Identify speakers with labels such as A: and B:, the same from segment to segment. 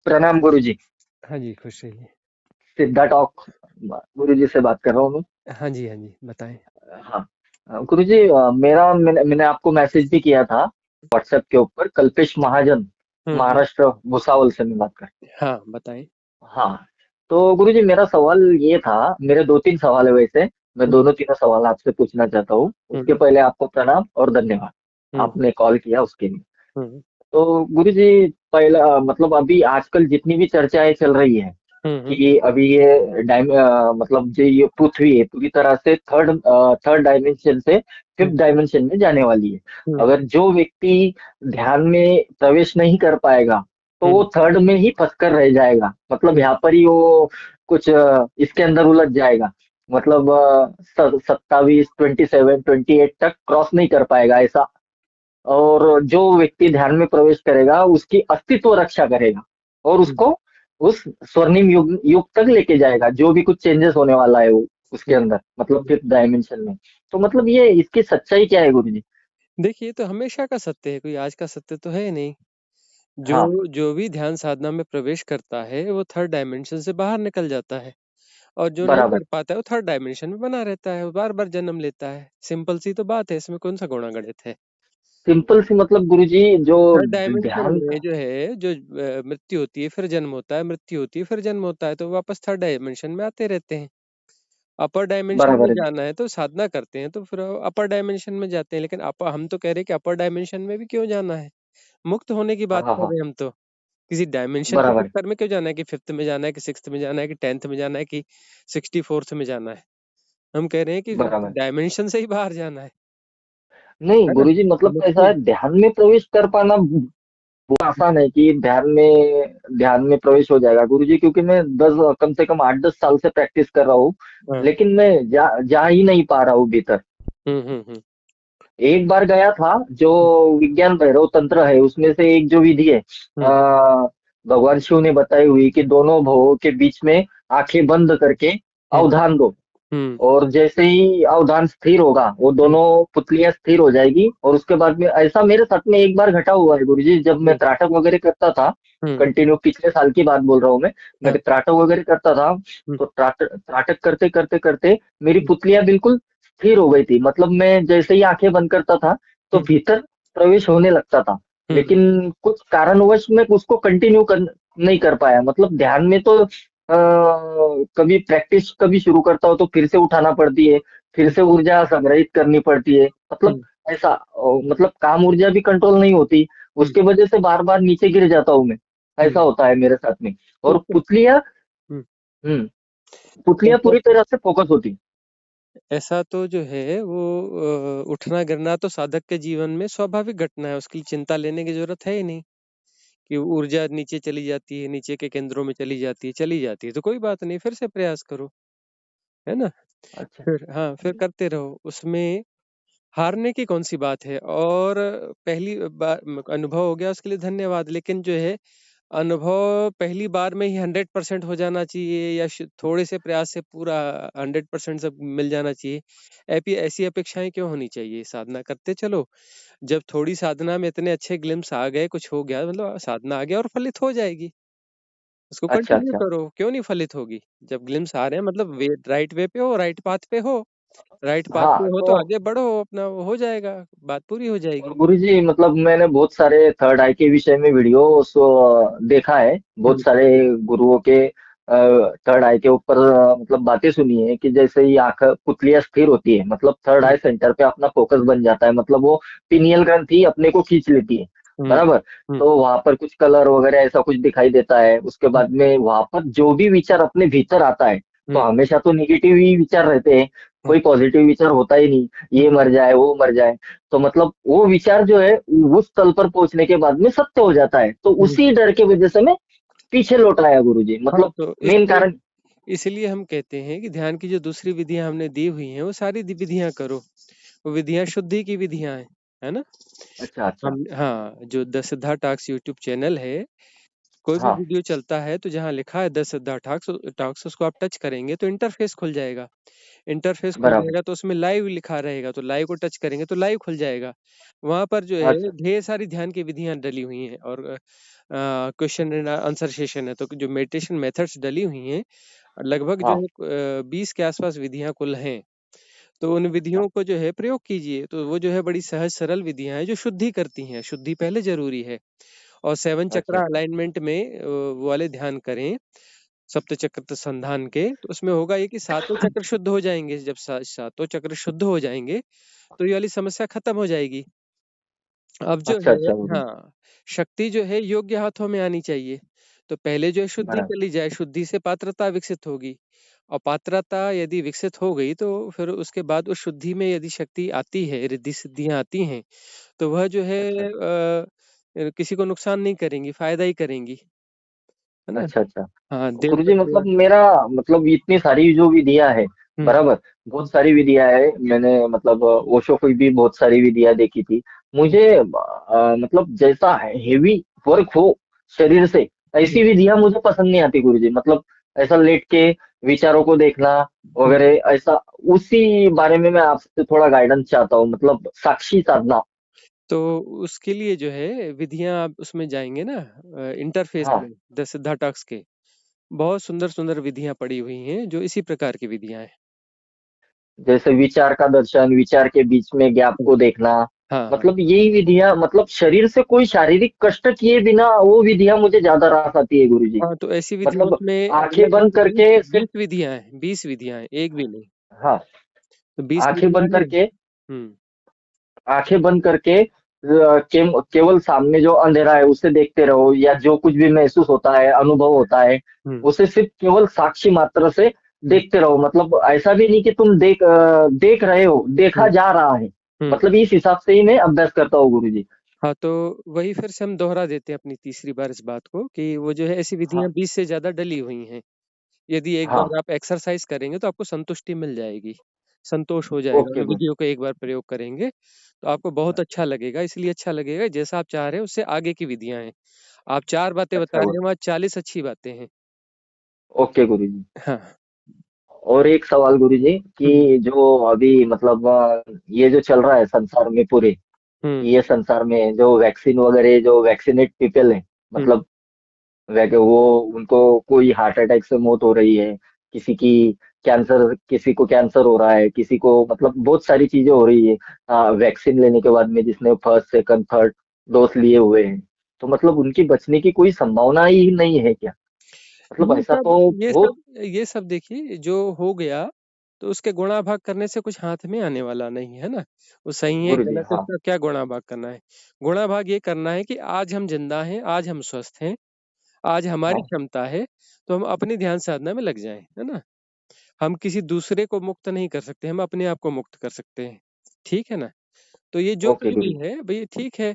A: प्रणाम गुरुजी।
B: हाँ जी, खुश रहिए।
A: सिद्धा टॉक गुरुजी से बात कर रहा हूँ मैं।
B: हाँ जी, हाँ जी, बताएँ।
A: हाँ। गुरुजी, मैंने आपको मैसेज भी किया था व्हाट्सएप के ऊपर। कल्पेश महाजन,
B: हुँ, हुँ।
A: महाराष्ट्र भुसावल से मैं बात कर।
B: हाँ, बताएँ।
A: हाँ। तो गुरुजी, मेरा सवाल ये था। मेरे दो तीन सवाल है वैसे। मैं
B: हुँ,
A: दोनों तीनों सवाल आपसे पूछना चाहता हूँ। उसके
B: हुँ,
A: पहले आपको प्रणाम और धन्यवाद,
B: हुँ,
A: आपने कॉल किया उसके लिए।
B: हुँ,
A: तो गुरुजी, पहला मतलब अभी आजकल जितनी भी चर्चाएं चल रही है
B: हुँ, हुँ,
A: कि अभी ये मतलब जो ये पृथ्वी है पूरी तरह से थर्ड डायमेंशन से फिफ्थ
B: हुँ,
A: डायमेंशन में जाने वाली है।
B: हुँ,
A: अगर जो व्यक्ति ध्यान में प्रवेश नहीं कर पाएगा तो
B: हुँ,
A: वो थर्ड में ही फंस कर रह जाएगा। मतलब
B: हुँ,
A: यहाँ पर ही वो कुछ इसके अंदर उलझ जाएगा। मतलब 27, 27, 28 तक क्रॉस नहीं कर पाएगा ऐसा। और जो व्यक्ति ध्यान में प्रवेश करेगा उसकी अस्तित्व रक्षा करेगा और
B: हुँ,
A: उसको उस स्वर्णिम युग तक लेके जाएगा, जो भी कुछ चेंजेस होने वाला है वो उसके
B: हुँ,
A: अंदर, मतलब
B: हुँ।
A: फिफ्थ डायमेंशन में। तो मतलब ये इसकी सच्चाई क्या है गुरुजी?
B: देखिए, ये तो हमेशा का सत्य है, कोई आज का सत्य तो है नहीं।
A: हाँ।
B: जो जो भी ध्यान साधना में प्रवेश करता है, वो थर्ड डायमेंशन से बाहर निकल जाता है और जो नहीं
A: बराबर।
B: कर पाता है, वो थर्ड डायमेंशन में बना रहता है, वो बार-बार जन्म लेता है। सिंपल सी तो बात है, इसमें कौन-सा गुणा-गणित है।
A: सिंपल सी मतलब गुरुजी जो
B: थर्ड डायमेंशन
A: ध्यान
B: में
A: का।
B: जो है, जो मृत्यु होती है, फिर जन्म होता है, मृत्यु होती है, फिर जन्म होता है, तो वापस थर्ड डायमेंशन में आते रहते हैं। अपर डायमेंशन में
A: बराबर है।
B: जाना है तो साधना करते हैं, तो फिर अपर डायमेंशन में जाते हैं, लेकिन हम तो कह रहे हैं कि अपर डायमेंशन में भी क्यों जाना है? मुक्त होने की
A: हाँ
B: बात
A: हाँ
B: कर
A: हाँ।
B: रहे हैं हम तो। किसी डायमेंशन के
A: बराबर।
B: चक्कर में क्यों जाना है कि फिफ्थ में जाना है कि सिक्स्थ में जाना है कि 10th में जाना है कि 64th में जाना है? हम कह रहे हैं कि
A: बराबर।
B: डायमेंशन से ही बाहर जाना
A: नहीं
B: है ना?
A: गुरुजी, मतलब ऐसा
B: मुक्ति
A: है, ध्यान में प्रवेश कर पाना वो आसान है कि ध्यान में प्रवेश हो जाएगा गुरुजी, क्योंकि मैं कम से कम 8-10 साल से प्रैक्टिस कर रहा हूँ।
B: हाँ।
A: लेकिन मैं जा ही नहीं पा रहा हूँ भीतर।
B: हुँ, हुँ, हुँ,
A: एक बार गया था। जो
B: हुँ,
A: विज्ञान भैरव तंत्र है उसमें से एक जो विधि है,
B: हुँ,
A: भगवान शिव ने बताई हुई कि दोनों भवों के बीच में आंखें बंद करके
B: हुँ,
A: अवधान दो।
B: हुँ,
A: और जैसे ही अवधान स्थिर होगा वो
B: हुँ,
A: दोनों पुतलियां स्थिर हो जाएगी। और उसके बाद में ऐसा मेरे साथ में एक बार घटा हुआ है गुरुजी, जब मैं
B: हुँ,
A: त्राटक वगैरह करता था।
B: हुँ,
A: कंटिन्यू पिछले साल की बात बोल रहा हूँ मैं
B: हाँ,
A: त्राटक वगैरह करता था।
B: हुँ,
A: तो त्राटक त्राटक करते करते करते मेरी
B: हुँ,
A: पुतलियां बिल्कुल स्थिर हो गई थी। मतलब मैं जैसे ही आंखें बंद करता था तो
B: हुँ,
A: भीतर प्रवेश होने लगता था।
B: हुँ,
A: लेकिन कुछ कारणवश मैं उसको कंटिन्यू कर नहीं कर पाया। मतलब ध्यान में तो कभी प्रैक्टिस कभी शुरू करता हो तो फिर से उठाना पड़ती है, फिर
B: हुँ,
A: से ऊर्जा संग्रहित करनी पड़ती है। मतलब
B: हुँ,
A: ऐसा मतलब काम ऊर्जा भी कंट्रोल नहीं होती।
B: हुँ,
A: उसके वजह से बार बार नीचे गिर जाता हूँ मैं। ऐसा
B: हुँ,
A: होता है मेरे साथ में।
B: तो
A: और पुतलियां,
B: हुँ,
A: हम्म पुतलियां
B: ऐसा
A: पूरी तरह से फोकस होती।
B: ऐसा तो जो है वो उठना गिरना तो साधक के जीवन में स्वाभाविक घटना है, उसके लिए चिंता लेने की ज़रूरत है ही नहीं कि ऊर्जा नीचे चली जाती है, नीचे के केंद्रों में चली जाती है तो कोई बात नहीं, फिर से प्रयास करो, है ना?
A: अच्छा।
B: फिर हाँ, फिर करते रहो, उसमें हारने की कौन-सी बात है? और पहली बार अनुभव हो गया उसके लिए धन्यवाद, लेकिन जो है अनुभव पहली बार में ही 100% हो जाना चाहिए या थोड़े से प्रयास से पूरा 100% सब मिल जाना चाहिए। ऐपी ऐसी अपेक्षाएँ क्यों होनी चाहिए? साधना करते चलो, जब थोड़ी साधना में इतने अच्छे ग्लिम्स आ गए, कुछ हो गया मतलब साधना आ गया और फलित हो जाएगी। उसको
A: अच्छा।
B: कंटिन्यू
A: अच्छा।
B: करो, क्यों नहीं फलित होगी? जब ग्लिम्स आ रहे हैं मतलब राइट वे पे हो, राइट पाथ पे हो। राइट पाथ पे
A: हाँ।
B: हो तो
A: तो
B: आगे बढ़ो, अपना वो हो जाएगा, बात पूरी हो
A: और
B: जाएगी।
A: गुरुजी, मतलब मैंने बहुत सारे थर्ड आई के विषय में वीडियो देखा है। बहुत
B: हुँ,
A: सारे गुरुओं के थर्ड आई के ऊपर मतलब बातें सुनी है कि जैसे ही आंख पुतलियां स्थिर होती है, मतलब थर्ड
B: हुँ,
A: आई सेंटर पे अपना फोकस बन जाता है। मतलब वो पिनियल ग्रंथि अपने को खींच लेती है।
B: हुँ,
A: बराबर।
B: हुँ,
A: तो वहां पर कुछ कलर वगैरह ऐसा कुछ दिखाई देता है। उसके
B: हुँ,
A: बाद में वहां पर जो भी विचार अपने भीतर आता है, तो
B: हुँ,
A: हमेशा तो निगेटिव ही विचार रहते हैं।
B: हुँ,
A: कोई पॉजिटिव विचार होता ही नहीं।
B: हुँ,
A: ये मर जाए वो मर जाए। तो मतलब वो विचार जो है उस तल पर पहुंचने के बाद में सत्य हो जाता है। तो
B: हुँ।
A: उसी डर के वजह से मैं पीछे लौट आया गुरुजी।
B: हाँ,
A: मतलब
B: तो
A: मेन कारण।
B: इसलिए हम कहते हैं कि ध्यान की जो दूसरी विधियाँ हमने दी हुई हैं, वो सारी विधियाँ करो। वो विधियाँ शुद्धि की विधियाँ हैं, है ना?
A: अच्छा अच्छा।
B: हम हाँ, जो द सिद्धा टॉक्स यूट्यूब चैनल है, कोई भी
A: हाँ।
B: वीडियो चलता है तो जहाँ लिखा है द सिद्धार्थ टॉक्स उसको आप टच करेंगे तो इंटरफेस खुल जाएगा। इंटरफेस खुल
A: बराबर।
B: जाएगा तो उसमें लाइव लिखा रहेगा, तो लाइव को टच करेंगे तो लाइव खुल जाएगा। वहां पर जो है
A: अच्छा।
B: ढेर सारी ध्यान की विधियां डली हुई हैं, और क्वेश्चन एंड आंसर सेशन है, तो जो मेडिटेशन मेथड्स डली हुई हैं लगभग जो
A: हाँ।
B: है 20 के आसपास विधियां कुल हैं। तो उन
A: हाँ।
B: विधियों को जो है प्रयोग कीजिए, तो वो जो है बड़ी सहज सरल विधियां हैं जो शुद्धि करती हैं। शुद्धि पहले जरूरी है। और 7
A: अच्छा
B: चक्रा
A: अच्छा।
B: अलाइनमेंट में वो वाले ध्यान करें, सप्त चक्र संधान के, तो उसमें होगा ये कि सातों चक्र शुद्ध हो जाएंगे। जब सातों चक्र शुद्ध हो जाएंगे तो ये वाली समस्या खत्म हो जाएगी। अब जो
A: अच्छा
B: है,
A: अच्छा गुरु जी।
B: हाँ, शक्ति जो है योग्य हाथों में आनी चाहिए। तो पहले जो है शुद्धि
A: बराबर।
B: कर ली जाए, शुद्धि से पात्रता विकसित होगी। और पात्रता यदि विकसित हो गई तो फिर उसके बाद उस शुद्धि में यदि शक्ति आती है, रिद्धि सिद्धियां आती हैं, तो वह जो है
A: अच्छा
B: किसी को नुकसान नहीं करेंगी, फायदा ही करेंगी, है ना?
A: अच्छा अच्छा।
B: हाँ, देव
A: गुरुजी
B: परिवार।
A: मतलब मेरा मतलब इतनी सारी जो विधियां है,
B: हम्म।
A: बराबर, बहुत सारी विधियां है। मैंने मतलब ओशो की भी बहुत सारी विधियां देखी थी। मुझे मतलब जैसा हेवी वर्क हो शरीर से, ऐसी
B: हम्म।
A: विधियां मुझे पसंद नहीं आती गुरुजी। मतलब ऐसा लेट के विचारों को देखना
B: हम्म।
A: वगैरह ऐसा, उसी बारे में मैं आपसे थोड़ा गाइडेंस चाहता हूँ। मतलब साक्षी साधना।
B: तो उसके लिए जो है विधियां, आप उसमें जाएंगे ना इंटरफेस
A: हाँ।
B: में, द सिद्धा टॉक्स के बहुत सुंदर सुंदर विधियां पड़ी हुई हैं जो इसी प्रकार की विधियां हैं।
A: जैसे विचार का दर्शन, विचार के बीच में गैप
B: हाँ
A: को देखना,
B: हाँ हाँ।
A: मतलब यही विधियां, मतलब शरीर से कोई शारीरिक कष्ट किए बिना वो विधियां मुझे ज्यादा रास आती है गुरुजी।
B: हाँ, तो ऐसी विधियों
A: मतलब
B: में
A: आंखें बंद
B: लगभग बीस
A: करके सिर्फ।
B: बीस विधियां हैं, 20 विधियां हैं, एक भी नहीं।
A: हाँ।
B: तो 20
A: आंखें
B: विधियां
A: बंद
B: हैं।
A: करके,
B: हम्म।
A: आंखें बंद करके केवल सामने जो अंधेरा है उसे देखते रहो, या जो कुछ भी महसूस होता है, अनुभव होता है,
B: हम्म।
A: उसे सिर्फ केवल साक्षी मात्र से
B: हम्म।
A: देखते रहो। मतलब ऐसा भी नहीं कि तुम देख रहे हो, देखा
B: हम्म।
A: जा रहा है।
B: हम्म।
A: मतलब इस हिसाब से ही मैं अभ्यास करता हूँ गुरुजी।
B: हाँ, तो वही फिर से हम दोहरा देते हैं अपनी तीसरी बार इस बात को, कि वो जो है ऐसी विधियां
A: हाँ
B: 20 से ज्यादा डली हुई हैं। यदि एक
A: हाँ।
B: बार आप एक्सरसाइज करेंगे तो आपको संतुष्टि मिल जाएगी, संतोष हो जाएगा।
A: ओके
B: उन
A: गुरु।
B: विधियों को एक बार प्रयोग करेंगे तो आपको बहुत अच्छा लगेगा। इसलिए अच्छा लगेगा जैसा आप चाह रहे हैं उससे आगे की विधियां हैं। आप 4 बातें बता
A: अच्छा
B: रहे
A: गुरु।
B: हैं, वहाँ 40 अच्छी बातें हैं।
A: ओके गुरु जी।
B: हाँ।
A: और एक सवाल गुरु जी,
B: हम्म।
A: कि जो अभी मतलब ये जो चल रहा है संसार में पूरे,
B: हम्म।
A: ये संसार में जो वैक्सीन वगैरह, जो वैक्सीनेट पीपल है,
B: हम्म।
A: मतलब वो उनको कोई हार्ट अटैक से मौत हो रही है, किसी की कैंसर, किसी को कैंसर हो रहा है, किसी को मतलब बहुत सारी चीजें हो रही है वैक्सीन लेने के बाद में, जिसने फर्स्ट सेकंड थर्ड डोज लिए हुए हैं। तो मतलब उनकी बचने की कोई संभावना ही नहीं है क्या? मतलब
B: ये
A: ऐसा
B: सब
A: तो
B: ये
A: बहुत।
B: सब ये सब देखिए जो हो गया, तो उसके गुणा भाग करने से कुछ हाथ में आने वाला नहीं है ना। वो सही है
A: गुरु जी
B: गलत है
A: हाँ।
B: उसका क्या गुणा भाग करना है। गुणा भाग ये करना है कि आज हम जिंदा हैं, आज हम स्वस्थ हैं, आज हमारी
A: हाँ।
B: क्षमता है, तो हम अपनी ध्यान साधना में लग जाएं, है ना। हम किसी दूसरे को मुक्त नहीं कर सकते, हम अपने आप को मुक्त कर सकते हैं। ठीक है ना। तो ये जो कुछ
A: ओके
B: भी
A: गुरु जी।
B: है भाई ठीक है।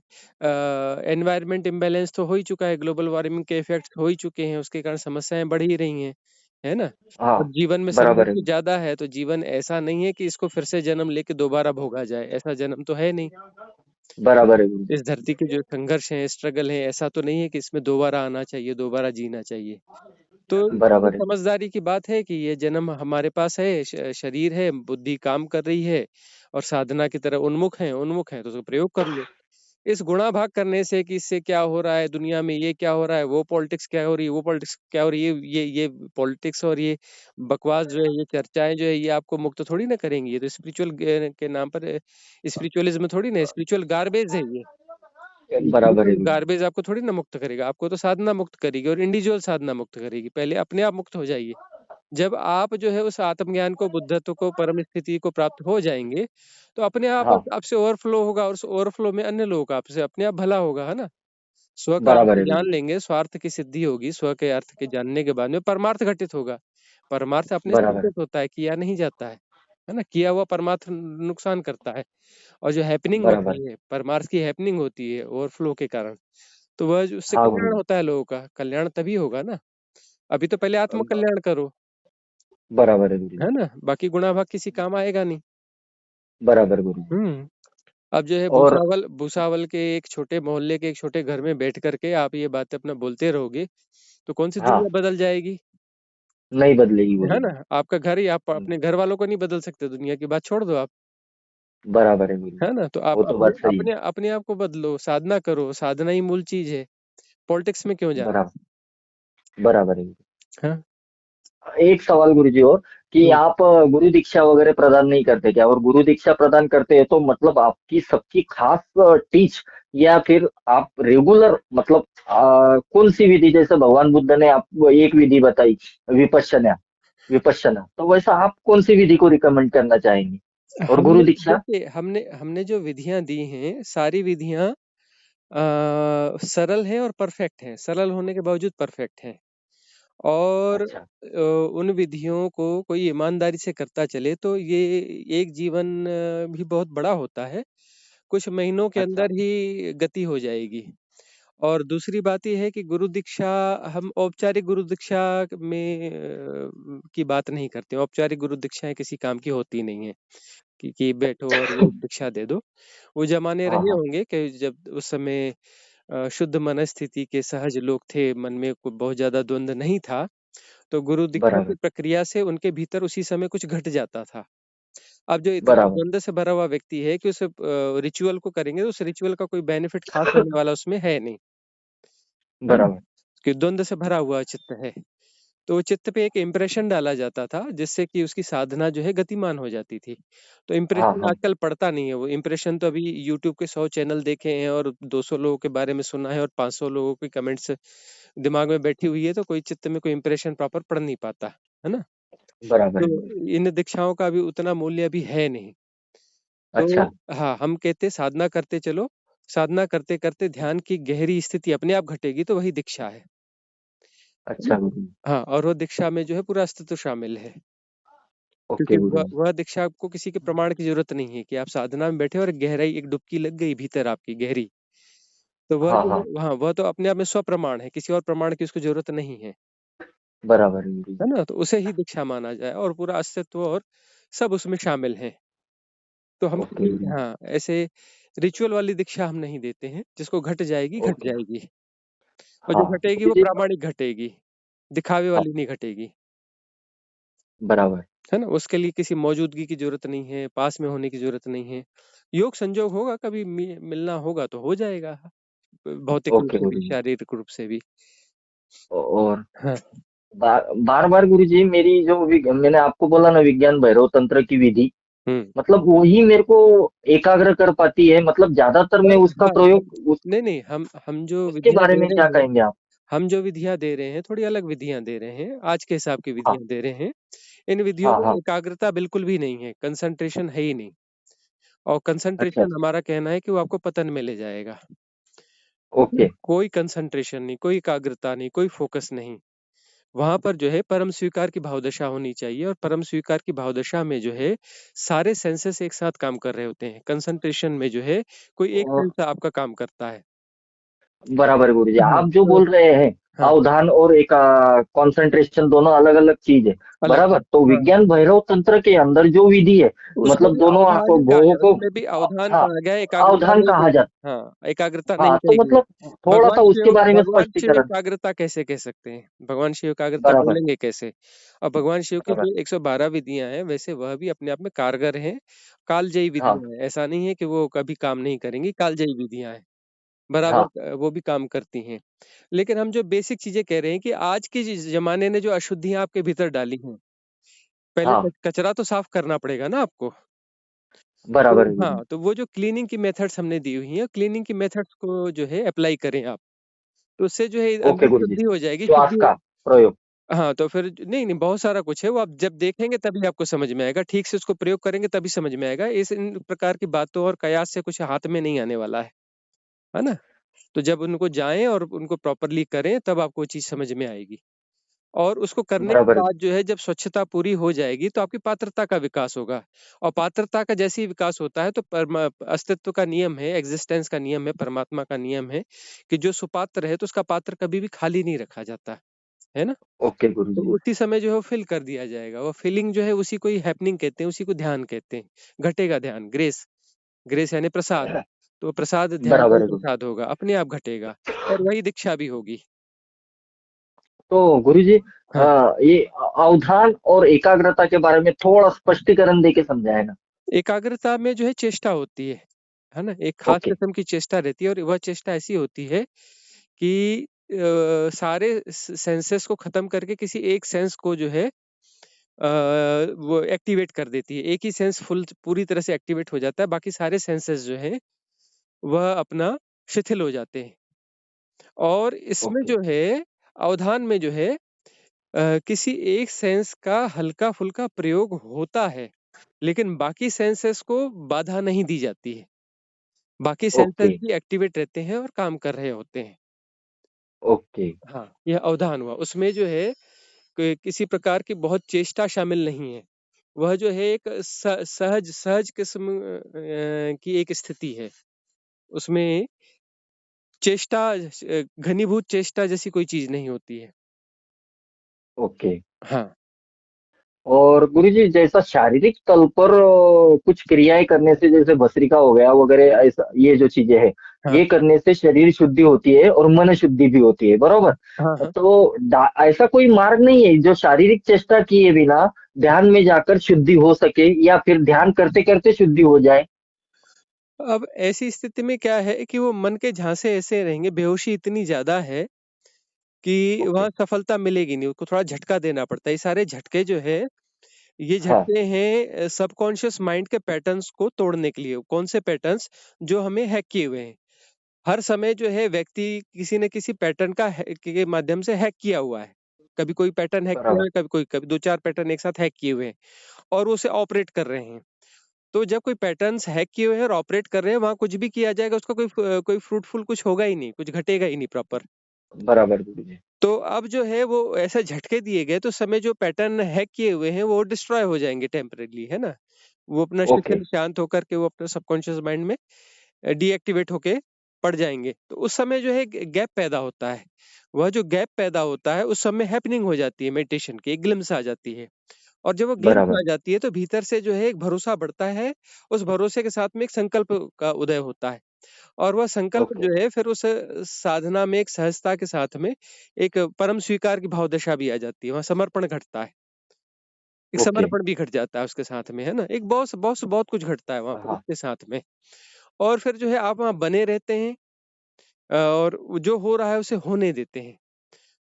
B: एनवायरमेंट इम्बैलेंस तो हो ही चुका है, ग्लोबल वार्मिंग के इफेक्ट्स हो ही चुके हैं, उसके कारण समस्याएं बढ़ ही रही हैं, है ना।
A: हाँ।
B: और जीवन में
A: बराबर
B: संघर्ष
A: है
B: तो
A: गुरु।
B: ज्यादा है, तो जीवन ऐसा नहीं है कि इसको फिर से जन्म लेके दोबारा भोगा जाए, ऐसा जन्म तो है नहीं।
A: बराबर है गुरु जी।
B: इस धरती के जो संघर्ष है, स्ट्रगल है, ऐसा तो नहीं है कि इसमें दोबारा आना चाहिए, दोबारा जीना चाहिए। तो ये
A: बराबर है।
B: समझदारी की बात है कि ये जन्म हमारे पास है, शरीर है, बुद्धि काम कर रही है, और साधना की तरफ उन्मुख है तो उसका प्रयोग कर लो। इस गुणा भाग करने से कि इससे क्या हो रहा है दुनिया में, ये क्या हो रहा है, वो पॉलिटिक्स क्या हो रही है, वो पॉलिटिक्स क्या हो रही है, ये पॉलिटिक्स और ये बकवास जो है, ये चर्चाएं जो है, ये आपको मुक्त थोड़ी ना करेंगी। ये तो स्पिरिचुअल के नाम पर स्पिरिचुअलिज्म थोड़ी ना, स्पिरिचुअल गार्बेज है ये।
A: बराबर है
B: स्पिरिचुअल
A: गुरु जी।
B: गार्बेज आपको थोड़ी ना मुक्त करेगा, आपको तो साधना मुक्त करेगी, और इंडिविजुअल साधना मुक्त करेगी। पहले अपने आप मुक्त हो जाइए। जब आप जो है उस आत्मज्ञान को, बुद्धत्व को, परम स्थिति को प्राप्त हो जाएंगे, तो अपने आप
A: हाँ।
B: आपसे ओवरफ्लो होगा, और उस ओवरफ्लो में अन्य लोगों का आपसे अपने आप भला होगा, है ना। स्व का अर्थ
A: बराबर है गुरु
B: जान
A: जी।
B: लेंगे, स्वार्थ की सिद्धि होगी, स्व के अर्थ के जानने के बाद में परमार्थ घटित होगा। परमार्थ अपने से
A: बराबर है।
B: घटित होता है, किया नहीं जाता है ना। किया हुआ परमार्थ नुकसान करता है। और जो हैपनिंग
A: बराबर।
B: होती है, परमार्थ की हैपनिंग होती है ओवरफ्लो के कारण, तो वह उससे
A: हाँ गुरु
B: कल्याण
A: जी।
B: होता है लोगों का, कल्याण तभी होगा ना। अभी तो पहले आत्म कल्याण करो,
A: बराबर है गुरु जी।
B: है ना, बाकी गुणा भाग किसी काम आएगा नहीं।
A: बराबर गुरु जी।
B: हम्म। अब जो है
A: और
B: भूसावल भूसावल के एक छोटे मोहल्ले के एक छोटे घर में बैठ करके आप ये बातें अपना बोलते रहोगे तो कौन सी दुनिया
A: हाँ,
B: बदल जाएगी?
A: नहीं बदलेगी
B: है
A: बोलिए।
B: ना? आपका घर ही आप अपने घर वालों को नहीं बदल सकते, दुनिया की बात छोड़ दो आप।
A: बराबर है गुरु।
B: है ना? तो आप
A: वो तो
B: अपने
A: बात सही है।
B: अपने अपने आप को बदलो, साधना करो, साधना ही मूल चीज है। पॉलिटिक्स में क्यों जाना?
A: बराबर, बराबर है।
B: हाँ।
A: एक सवाल गुरुजी और, कि
B: हम्म।
A: आप गुरु दीक्षा वगैरह प्रदान नहीं करते क्या? और गुरु दीक्षा प्रदान करते हैं तो मतलब आपकी सबकी खास टीच, या फिर आप रेगुलर मतलब कौन सी विधि, जैसे भगवान बुद्ध ने आपको एक विधि बताई, विपश्यना, विपश्यना, तो वैसा आप कौन सी विधि को रिकमेंड करना चाहेंगे? और गुरु
B: हमने
A: दीक्षा?
B: देखिए हमने हमने जो विधियां दी हैं सारी विधियां सरल हैं और परफेक्ट हैं, सरल होने के बावजूद परफेक्ट हैं। और
A: अच्छा।
B: उन विधियों को कोई ईमानदारी से करता चले तो ये एक जीवन भी बहुत बड़ा होता है, कुछ महीनों के
A: अच्छा।
B: अंदर ही गति हो जाएगी। और दूसरी बात ये है कि गुरु दीक्षा, हम औपचारिक गुरु दीक्षा में की बात नहीं करते। औपचारिक गुरु दीक्षाएं किसी काम की होती नहीं है कि बैठो और गुरु दीक्षा दे दो। वो जमाने
A: हाँ
B: रहे
A: हाँ।
B: होंगे कि जब उस समय शुद्ध मनस्थिति के सहज लोग थे, मन में कोई बहुत ज्यादा द्वंद्व नहीं था, तो गुरु दीक्षा की
A: बराबर,
B: प्रक्रिया से उनके भीतर उसी समय कुछ घट जाता था। अब जो इतना
A: बराबर।
B: द्वंद्व से भरा हुआ व्यक्ति है कि उस रिचुअल को करेंगे तो उस रिचुअल का कोई बेनिफिट खास होने वाला उसमें है नहीं। है ना?
A: बराबर।
B: कि द्वंद्व से भरा हुआ चित्त है, तो वो चित्त पे एक इम्प्रेशन डाला जाता था जिससे कि उसकी साधना जो है गतिमान हो जाती थी। तो
A: हाँ
B: इम्प्रेशन
A: हाँ।
B: आजकल पड़ता नहीं है, वो इम्प्रेशन तो अभी यूट्यूब के 100 चैनल देखे हैं और 200 लोगों के बारे में सुना है और 500 लोगों के कमेंट्स दिमाग में बैठी हुई है, तो कोई चित्त में कोई इम्प्रेशन प्रॉपर पड़ नहीं पाता। है ना?
A: बराबर
B: तो
A: है।
B: इन दीक्षाओं का भी उतना मूल्य अभी है नहीं। तो
A: अच्छा।
B: हाँ, हम कहते साधना करते चलो, साधना करते करते ध्यान की गहरी स्थिति अपने आप घटेगी तो वही दीक्षा है। है
A: अच्छा
B: ना?
A: गुरु।
B: हाँ, और वो दीक्षा में जो है पूरा अस्तित्व शामिल है, क्योंकि
A: ओके गुरु।
B: वह दीक्षा आपको किसी के प्रमाण की जरूरत नहीं है कि आप साधना में बैठे और गहराई एक डुबकी लग गई भीतर आपकी गहरी, तो वह
A: हाँ
B: जो
A: हाँ।
B: है हाँ, वह तो अपने आप में स्वप्रमाण है, किसी और प्रमाण की उसको जरूरत नहीं है।
A: बराबर है गुरु।
B: है ना? तो उसे ही दीक्षा माना जाए और पूरा अस्तित्व और सब उसमें शामिल है। तो हम
A: ओके
B: किसी
A: गुरु।
B: हाँ, ऐसे रिचुअल वाली दीक्षा हम नहीं देते हैं, जिसको घट जाएगी घट
A: ओके।
B: जाएगी, और जो
A: हाँ
B: घटेगी
A: गुरु
B: वो
A: जी।
B: प्रामाणिक घटेगी, दिखावे
A: हाँ।
B: वाली नहीं घटेगी।
A: बराबर।
B: है ना? उसके लिए किसी मौजूदगी की जरूरत नहीं है, पास में होने की जरूरत नहीं है। योग संजोग होगा, कभी मिलना होगा तो हो जाएगा, भौतिक रूप
A: ओके
B: से भी
A: गुरु जी।
B: शारीरिक रूप से भी।
A: और
B: हाँ।
A: बार बार गुरु जी, मेरी जो मैंने आपको बोला ना, विज्ञान भैरव तंत्र की विधि,
B: हम्म।
A: मतलब वही मेरे को एकाग्र कर पाती है। मतलब ज्यादातर मैं
B: बस
A: उसका
B: बस बस
A: प्रयोग
B: नहीं नहीं, हम जो
A: उसके
B: विधियां
A: बारे
B: दे
A: में क्या
B: रहे हैं,
A: कहेंगे आप?
B: हम जो विधियां दे रहे हैं थोड़ी अलग विधियां दे रहे हैं, आज के हिसाब की
A: हाँ
B: विधियां दे रहे हैं। इन विधियों
A: हाँ
B: में
A: हाँ।
B: एकाग्रता बिल्कुल भी नहीं है, कंसंट्रेशन है ही नहीं। और
A: अच्छा
B: कंसंट्रेशन
A: अच्छा।
B: हमारा कहना है कि वो आपको पतन में ले जाएगा।
A: ओके।
B: कोई कंसंट्रेशन नहीं, कोई एकाग्रता नहीं, कोई फोकस नहीं। वहां पर जो है परम स्वीकार की भावदशा होनी चाहिए, और परम स्वीकार की भावदशा में जो है सारे सेंसेस एक साथ काम कर रहे होते हैं। कंसंट्रेशन में जो है कोई एक
A: और
B: सेंस आपका काम करता है।
A: बराबर गुरु जी,
B: हाँ
A: आप जो
B: तो
A: बोल रहे हैं,
B: हाँ,
A: अवधान और एक कंसंट्रेशन दोनों अलग अलग चीज है।
B: अलग है।
A: बराबर, तो
B: हाँ,
A: विज्ञान भैरव तंत्र के अंदर जो विधि है,
B: उसमें
A: मतलब
B: भी
A: दोनों
B: अवधान ही कहा
A: भोगों
B: गया,
A: को,
B: उसमें भी अवधान
A: हाँ,
B: कहा गया है, एकाग्रता
A: अवधान
B: नहीं
A: कहा
B: कहेगी।
A: जाता।
B: हाँ, एकाग्रता नहीं
A: हाँ तो
B: कहेगी।
A: मतलब थोड़ा सा उसके बारे में
B: भगवान शिव
A: स्पष्टीकरण।
B: एकाग्रता कैसे कह सकते हैं? भगवान शिव एकाग्रता
A: बराबर।
B: बोलेंगे कैसे? और भगवान शिव की
A: बराबर।
B: जो 112 विधियां हैं, वैसे वह भी अपने आप में कारगर हैं, कालजयी
A: हाँ
B: विधियां हैं। ऐसा नहीं है कि वो कभी काम नहीं करेंगी, कालजयी विधियां हैं,
A: हाँ।
B: बराबर वो भी काम करती हैं। लेकिन हम जो बेसिक चीजें कह रहे हैं कि आज के जमाने ने जो अशुद्धियां आपके भीतर डाली हैं, पहले
A: हाँ।
B: कचरा तो साफ करना पड़ेगा ना आपको। तो
A: बराबर है गुरु।
B: हाँ, तो वो जो क्लीनिंग की मेथड्स हमने दी हुई हैं, क्लीनिंग की मेथड्स को जो है अप्लाई करें आप, तो उससे जो है
A: ओके
B: अंदर
A: गुरु जी।
B: शुद्धि हो जाएगी,
A: श्वास
B: शुद्धि।
A: का प्रयोग।
B: हाँ, तो फिर नहीं नहीं, बहुत सारा कुछ है, वो आप जब देखेंगे तभी आपको समझ में आएगा, ठीक से उसको प्रयोग करेंगे तभी समझ में आएगा। इस इन प्रकार की बातों और कयास से कुछ हाथ में नहीं आने वाला है ना? तो जब उनको जाएं और उनको प्रॉपरली करें तब आपको वो चीज समझ में आएगी। और उसको करने के
A: बराबर है।
B: बाद जो है, जब स्वच्छता पूरी हो जाएगी तो आपकी पात्रता का विकास होगा। और पात्रता का जैसे ही विकास होता है तो अस्तित्व का नियम है, एग्जिस्टेंस का नियम है, परमात्मा का नियम है कि जो सुपात्र है तो उसका पात्र कभी भी खाली नहीं रखा जाता। है ना?
A: ओके गुरु
B: तो
A: जी।
B: उसी समय जो है वो फिल कर दिया जाएगा। वो फिलिंग जो है उसी को ही हैपनिंग कहते हैं, उसी को ध्यान कहते हैं। घटेगा ध्यान, ग्रेस, ग्रेस यानी प्रसाद, तो प्रसाद ध्यान में
A: बराबर
B: ही
A: है गुरु।
B: प्रसाद होगा, अपने आप घटेगा और वही दीक्षा भी होगी।
A: तो गुरुजी,
B: हाँ,
A: ये अवधान और एकाग्रता के बारे में थोड़ा स्पष्टीकरण देके समझाए ना।
B: एकाग्रता में जो है चेष्टा होती है ना? एक खास
A: ओके।
B: किस्म की चेष्टा रहती है और वह चेष्टा ऐसी होती है कि सारे सेंसेस को खत्म करके किसी एक सेंस को जो है वो एक्टिवेट कर देती है। एक ही सेंस फुल पूरी तरह से एक्टिवेट हो जाता है, बाकी सारे सेंसेस जो है वह अपना शिथिल हो जाते हैं। और इसमें
A: ओके।
B: जो है अवधान में जो है किसी एक सेंस का हल्का फुल्का प्रयोग होता है, लेकिन बाकी सेंसेस को बाधा नहीं दी जाती है। बाकी सेंसेस
A: ओके।
B: भी एक्टिवेट रहते हैं और काम कर रहे होते हैं।
A: ओके।
B: हाँ, यह अवधान हुआ। उसमें जो है किसी प्रकार की बहुत चेष्टा शामिल नहीं है। वह जो है एक सहज सहज किस्म की एक स्थिति है। उसमें चेष्टा घनीभूत चेष्टा जैसी कोई चीज नहीं होती है।
A: ओके।
B: हाँ,
A: और गुरुजी, जैसा शारीरिक तल पर कुछ क्रियाएं करने से, जैसे भस्त्रिका हो गया वगैरह, ऐसा ये जो चीजें हैं,
B: हाँ,
A: ये करने से शरीर शुद्धि होती है और मन शुद्धि भी होती है, बरोबर।
B: हाँ, हाँ।
A: तो ऐसा कोई मार्ग नहीं है जो शारीरिक चेष्टा किए बिना ध्यान में जाकर शुद्धि हो सके, या फिर ध्यान करते करते शुद्धि हो जाए।
B: अब ऐसी स्थिति में क्या है कि वो मन के झांसे ऐसे रहेंगे, बेहोशी इतनी ज्यादा है कि
A: ओके।
B: वहां सफलता मिलेगी नहीं, उसको थोड़ा झटका देना पड़ता है। ये सारे झटके जो है, ये
A: हाँ।
B: झटके हैं सबकॉन्शियस माइंड के पैटर्न्स को तोड़ने के लिए। कौन से पैटर्न्स? जो हमें हैक किए हुए हैं। हर समय जो है व्यक्ति किसी न किसी पैटर्न का के माध्यम से हैक किया हुआ है। कभी कोई पैटर्न हैक किया हुआ
A: बराबर।
B: है, कभी दो चार पैटर्न एक साथ हैक किए हुए हैं और उसे ऑपरेट कर रहे हैं। तो जब कोई पैटर्न्स हैक किए हुए हैं और ऑपरेट कर रहे हैं, वहां कुछ भी किया जाएगा, उसका कोई फ्रूटफुल कुछ होगा ही नहीं, कुछ घटेगा ही नहीं प्रॉपर।
A: बराबर गुरुजी।
B: तो अब जो है वो ऐसे झटके दिए गए तो समय जो पैटर्न हैक किए हुए हैं वो डिस्ट्रॉय हो जाएंगे टेम्परेली, है ना? वो अपना
A: ओके।
B: शिथिल शांत होकर के वो अपने सबकॉन्शियस माइंड में डीएक्टिवेट होके पड़ जाएंगे। तो उस समय जो है गैप पैदा होता है। वह जो गैप पैदा होता है उस समय हैपनिंग हो जाती है, मेडिटेशन की एक ग्लिम्स आ जाती है। और जब वो ग्लिम्स
A: बराबर।
B: आ जाती है तो भीतर से जो है एक भरोसा बढ़ता है। उस भरोसे के साथ में एक संकल्प का उदय होता है और वह संकल्प
A: ओके।
B: जो है फिर उस साधना में एक सहजता के साथ में एक परम स्वीकार की भाव दशा भी आ जाती है। वहाँ समर्पण घटता है। एक
A: ओके।
B: समर्पण भी घट जाता है उसके साथ में, है ना? एक बहुत बहुत बहुत कुछ घटता है वहाँ पर
A: हाँ।
B: उसके साथ में। और फिर जो है आप वहाँ बने रहते हैं और वो जो हो रहा है उसे होने देते हैं।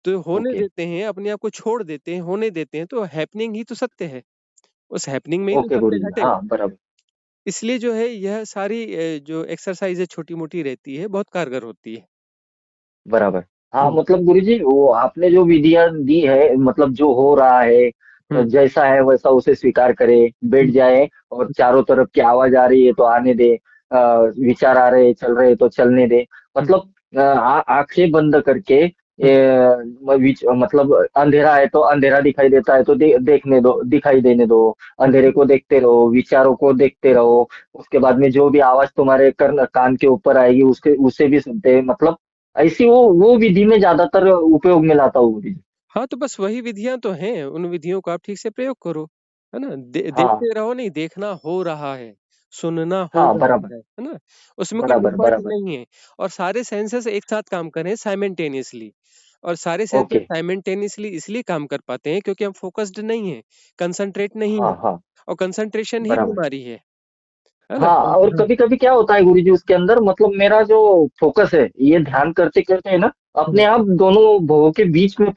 B: तो होने
A: ओके।
B: देते हैं, अपने आप को छोड़ देते हैं, होने देते हैं, तो हैपनिंग ही तो सत्य है। उस हैपनिंग में ही तो
A: ओके
B: सत्य
A: गुरुजी, हाँ
B: घटेगा।
A: बराबर।
B: इसलिए जो है यह सारी जो एक्सरसाइज़ है छोटी-मोटी रहती है, बहुत कारगर होती है।
A: बराबर। हाँ,
B: हुँ,
A: मतलब गुरुजी, वो आपने जो विधियां दी है, मतलब जो हो रहा है,
B: हुँ,
A: जैसा है वैसा उसे स्वीकार करे, बैठ
B: हुँ,
A: जाए, और चारों तरफ की आवाज आ रही है तो आने दे, विचार आ रहे चल रहे तो चलने दे।
B: हुँ,
A: मतलब आंखें बंद करके,
B: हुँ,
A: मतलब अंधेरा है तो अंधेरा दिखाई देता है तो देखने दो, दिखाई देने दो। अंधेरे
B: हुँ।
A: को देखते रहो, विचारों को देखते रहो। उसके बाद में जो भी आवाज तुम्हारे कान के ऊपर आएगी, उसके उसे भी सुनते, मतलब ऐसी वो विधि में ज्यादातर उपयोग में लाता हूँ गुरु जी।
B: हाँ, तो बस वही विधियाँ तो हैं, उन विधियों का आप ठीक से प्रयोग करो, है ना?
A: हाँ।
B: देखते रहो नहीं, देखना हो रहा है, सुनना हो
A: हाँ
B: रहा
A: बराबर।
B: है ना? उसमें कोई
A: बराबर।
B: डिफ़ॉल्ट
A: बराबर।
B: नहीं है और सारे सेंसेस एक साथ काम कर रहे हैं साइमल्टेनियसली और सारे सेंसेस
A: ओके।
B: साइमल्टेनियसली इसलिए काम कर पाते हैं क्योंकि हम फ़ोकस्ड नहीं हैं, कंसंट्रेट नहीं
A: हाँ।
B: है
A: हाँ।
B: और कंसंट्रेशन ही
A: बराबर।
B: बीमारी है ना?
A: हाँ, और
B: हाँ,
A: कभी कभी क्या होता है गुरु जी, उसके अंदर मतलब मेरा जो फोकस है, ये ध्यान करते करते है ना, अपने
B: हुँ।
A: आप दोनों भवों के बीच में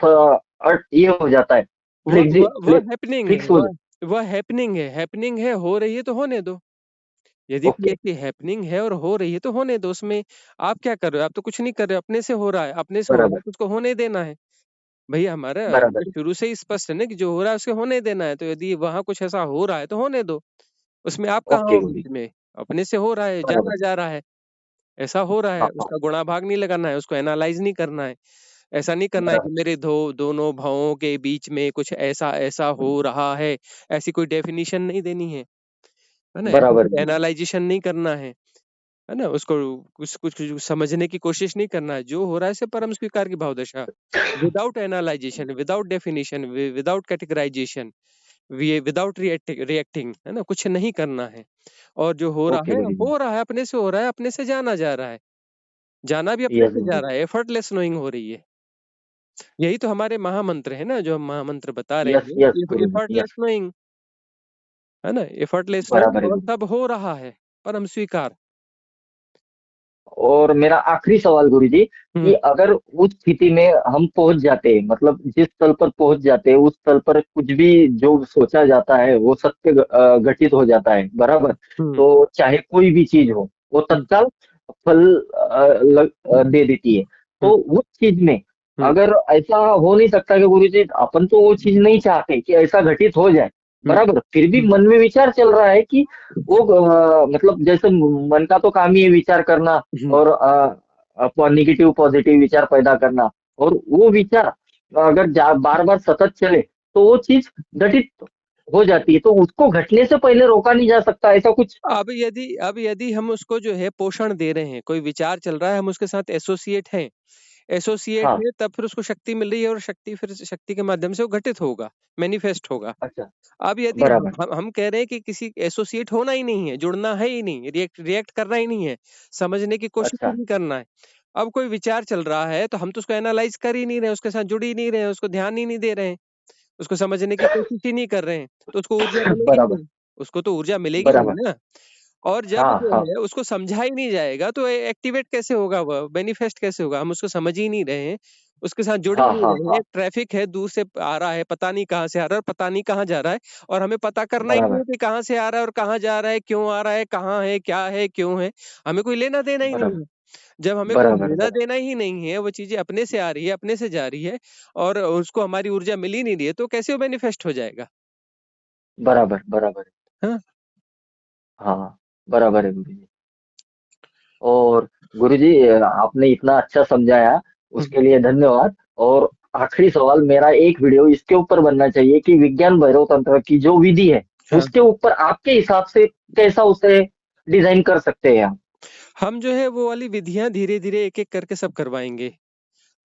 A: ये हो जाता है,
B: वह
A: फ्लेक्सी
B: वह वह
A: फ्लिक
B: हैपनिंग है,
A: फिक्स हो जाता
B: वह हैपनिंग है, हो रही है तो होने दो।
A: है।
B: यदि कोई
A: ओके।
B: ऐसी हैपनिंग है और हो रही है तो होने दो, उसमें आप क्या कर रहे हो? आप तो कुछ नहीं कर रहे हो, अपने से हो रहा है, अपने से हो रहा है
A: बराबर।
B: तो उसको होने देना है। भैया हमारा
A: बराबर।
B: तो शुरू से ही स्पष्ट है ना कि जो हो रहा है उसे होने देना है, तो यदि वहाँ कुछ ऐसा हो रहा है तो होने दो। उसमें आप कहाँ
A: ओके
B: हो
A: गुरु जी।
B: बीच में? अपने से हो रहा है,
A: बराबर।
B: जाना जा रहा है, ऐसा हो रहा है,
A: हाँ। हाँ।
B: उसका गुणा-भाग नहीं लगाना है, उसको एनालाइज़ नहीं करना है। ऐसा नहीं करना है कि
A: बराबर।
B: मेरे दोनों भवों के बीच में कुछ ऐसा-ऐसा हो रहा है, ऐसी कोई डेफ़िनिशन नहीं देनी है ना? ऐसा
A: बराबर
B: कुछ
A: गुरु जी।
B: एनालाइज़ेशन नहीं करना है ना? उसको कुछ कुछ समझने की कोशिश नहीं करना है, जो हो रहा है इसे परम स्वीकार की भावदशा, without analysation, without definition, without categorisation, without reacting, है ना, कुछ नहीं करना है। और जो हो
A: ओके
B: रहा है
A: गुरुजी।
B: हो रहा है, अपने से हो रहा है, अपने से जाना जा रहा है, जाना भी अपने
A: यस
B: से जा
A: गुरुजी।
B: रहा है, एफर्टलेस नोइंग हो रही है। यही तो हमारे महामंत्र है ना, जो हम महामंत्र बता रहे
A: यस
B: हैं,
A: यस गुरुजी
B: एफर्टलेस
A: यस।
B: नोइंग, है ना, एफर्टलेस
A: बराबर
B: नोइंग,
A: है
B: और
A: गुरुजी।
B: सब हो रहा है, परम स्वीकार।
A: और मेरा आखिरी सवाल गुरुजी, कि
B: हम्म
A: अगर उस स्थिति में हम पहुंच जाते हैं, मतलब जिस स्थल पर पहुंच जाते हैं उस स्थल पर कुछ भी जो सोचा जाता है वो सत्य घटित हो जाता है, बराबर।
B: हम्म
A: तो चाहे कोई भी चीज हो वो
B: हम्म
A: तत्काल फल दे देती है। तो
B: हम्म
A: उस चीज में
B: हम्म
A: अगर ऐसा हो नहीं सकता कि गुरुजी अपन तो वो चीज नहीं चाहते कि ऐसा घटित हो जाए,
B: हम्म
A: बराबर, फिर भी
B: हम्म
A: मन में विचार चल रहा है कि वो मतलब जैसे मन का तो काम ही है विचार करना,
B: हम्म।
A: और निगेटिव पॉजिटिव विचार पैदा करना, और वो विचार अगर बार बार सतत चले तो वो चीज घटित हो जाती है, तो उसको घटने से पहले रोका नहीं जा सकता, ऐसा कुछ।
B: अब यदि हम उसको जो है पोषण दे रहे हैं, कोई विचार चल रहा है, हम उसके साथ एसोसिएट
A: हाँ।
B: है, तब फिर उसको शक्ति मिल रही है, और शक्ति के माध्यम से वो घटित होगा, मैनिफेस्ट होगा।
A: अच्छा।
B: अब यदि
A: बराबर।
B: हम कह रहे हैं कि किसी एसोसिएट होना ही नहीं है, जुड़ना है ही नहीं, रिएक्ट करना ही नहीं है, समझने की कोशिश ही
A: अच्छा।
B: नहीं करना है। अब कोई विचार चल रहा है तो हम तो उसको एनालाइज कर ही नहीं रहे हैं, उसके साथ जुड़ ही नहीं रहे हैं, उसको ध्यान ही नहीं दे रहे हैं, उसको समझने की कोशिश ही नहीं कर रहे हैं, तो उसको ऊर्जा मिलेगी
A: बराबर।
B: नहीं, उसको तो ऊर्जा मिलेगी
A: बराबर।
B: नहीं ना। और जब
A: हाँ
B: जो
A: हाँ।
B: है उसको समझा ही नहीं जाएगा तो एक्टिवेट कैसे होगा, वह मैनिफेस्ट कैसे होगा, हम उसको समझ ही नहीं रहे हैं, उसके साथ जुड़ ही
A: हाँ
B: नहीं
A: हाँ
B: रहे हैं,
A: हाँ।
B: ट्रैफिक है, दूर से आ रहा है, पता नहीं कहाँ से आ रहा है और पता नहीं कहाँ जा रहा है, और हमें पता करना ही नहीं
A: बराबर।
B: है कि कहाँ से आ रहा है और कहाँ जा रहा है, क्यों आ रहा है, कहाँ है, क्या है, क्यों है, हमें कोई लेना देना ही नहीं
A: बराबर।
B: है। जब हमें कोई
A: बराबर।
B: लेना
A: बराबर।
B: देना ही नहीं है, वो चीजें अपने से आ रही है, अपने से जा रही है, और उसको हमारी ऊर्जा मिल ही नहीं रही है, तो कैसे वो मैनिफेस्ट हो जाएगा।
A: बराबर। बराबर।
B: हाँ
A: हाँ। बराबर है गुरुजी। और गुरुजी, आपने इतना अच्छा समझाया
B: हम्म,
A: उसके लिए धन्यवाद। और आखिरी सवाल मेरा, एक वीडियो इसके ऊपर बनना चाहिए कि विज्ञान भैरव तंत्र की जो विधि है
B: हाँ।
A: उसके ऊपर आपके हिसाब से कैसा उसे डिजाइन कर सकते हैं आप।
B: हम जो है वो वाली विधियां धीरे धीरे एक एक करके सब करवाएंगे,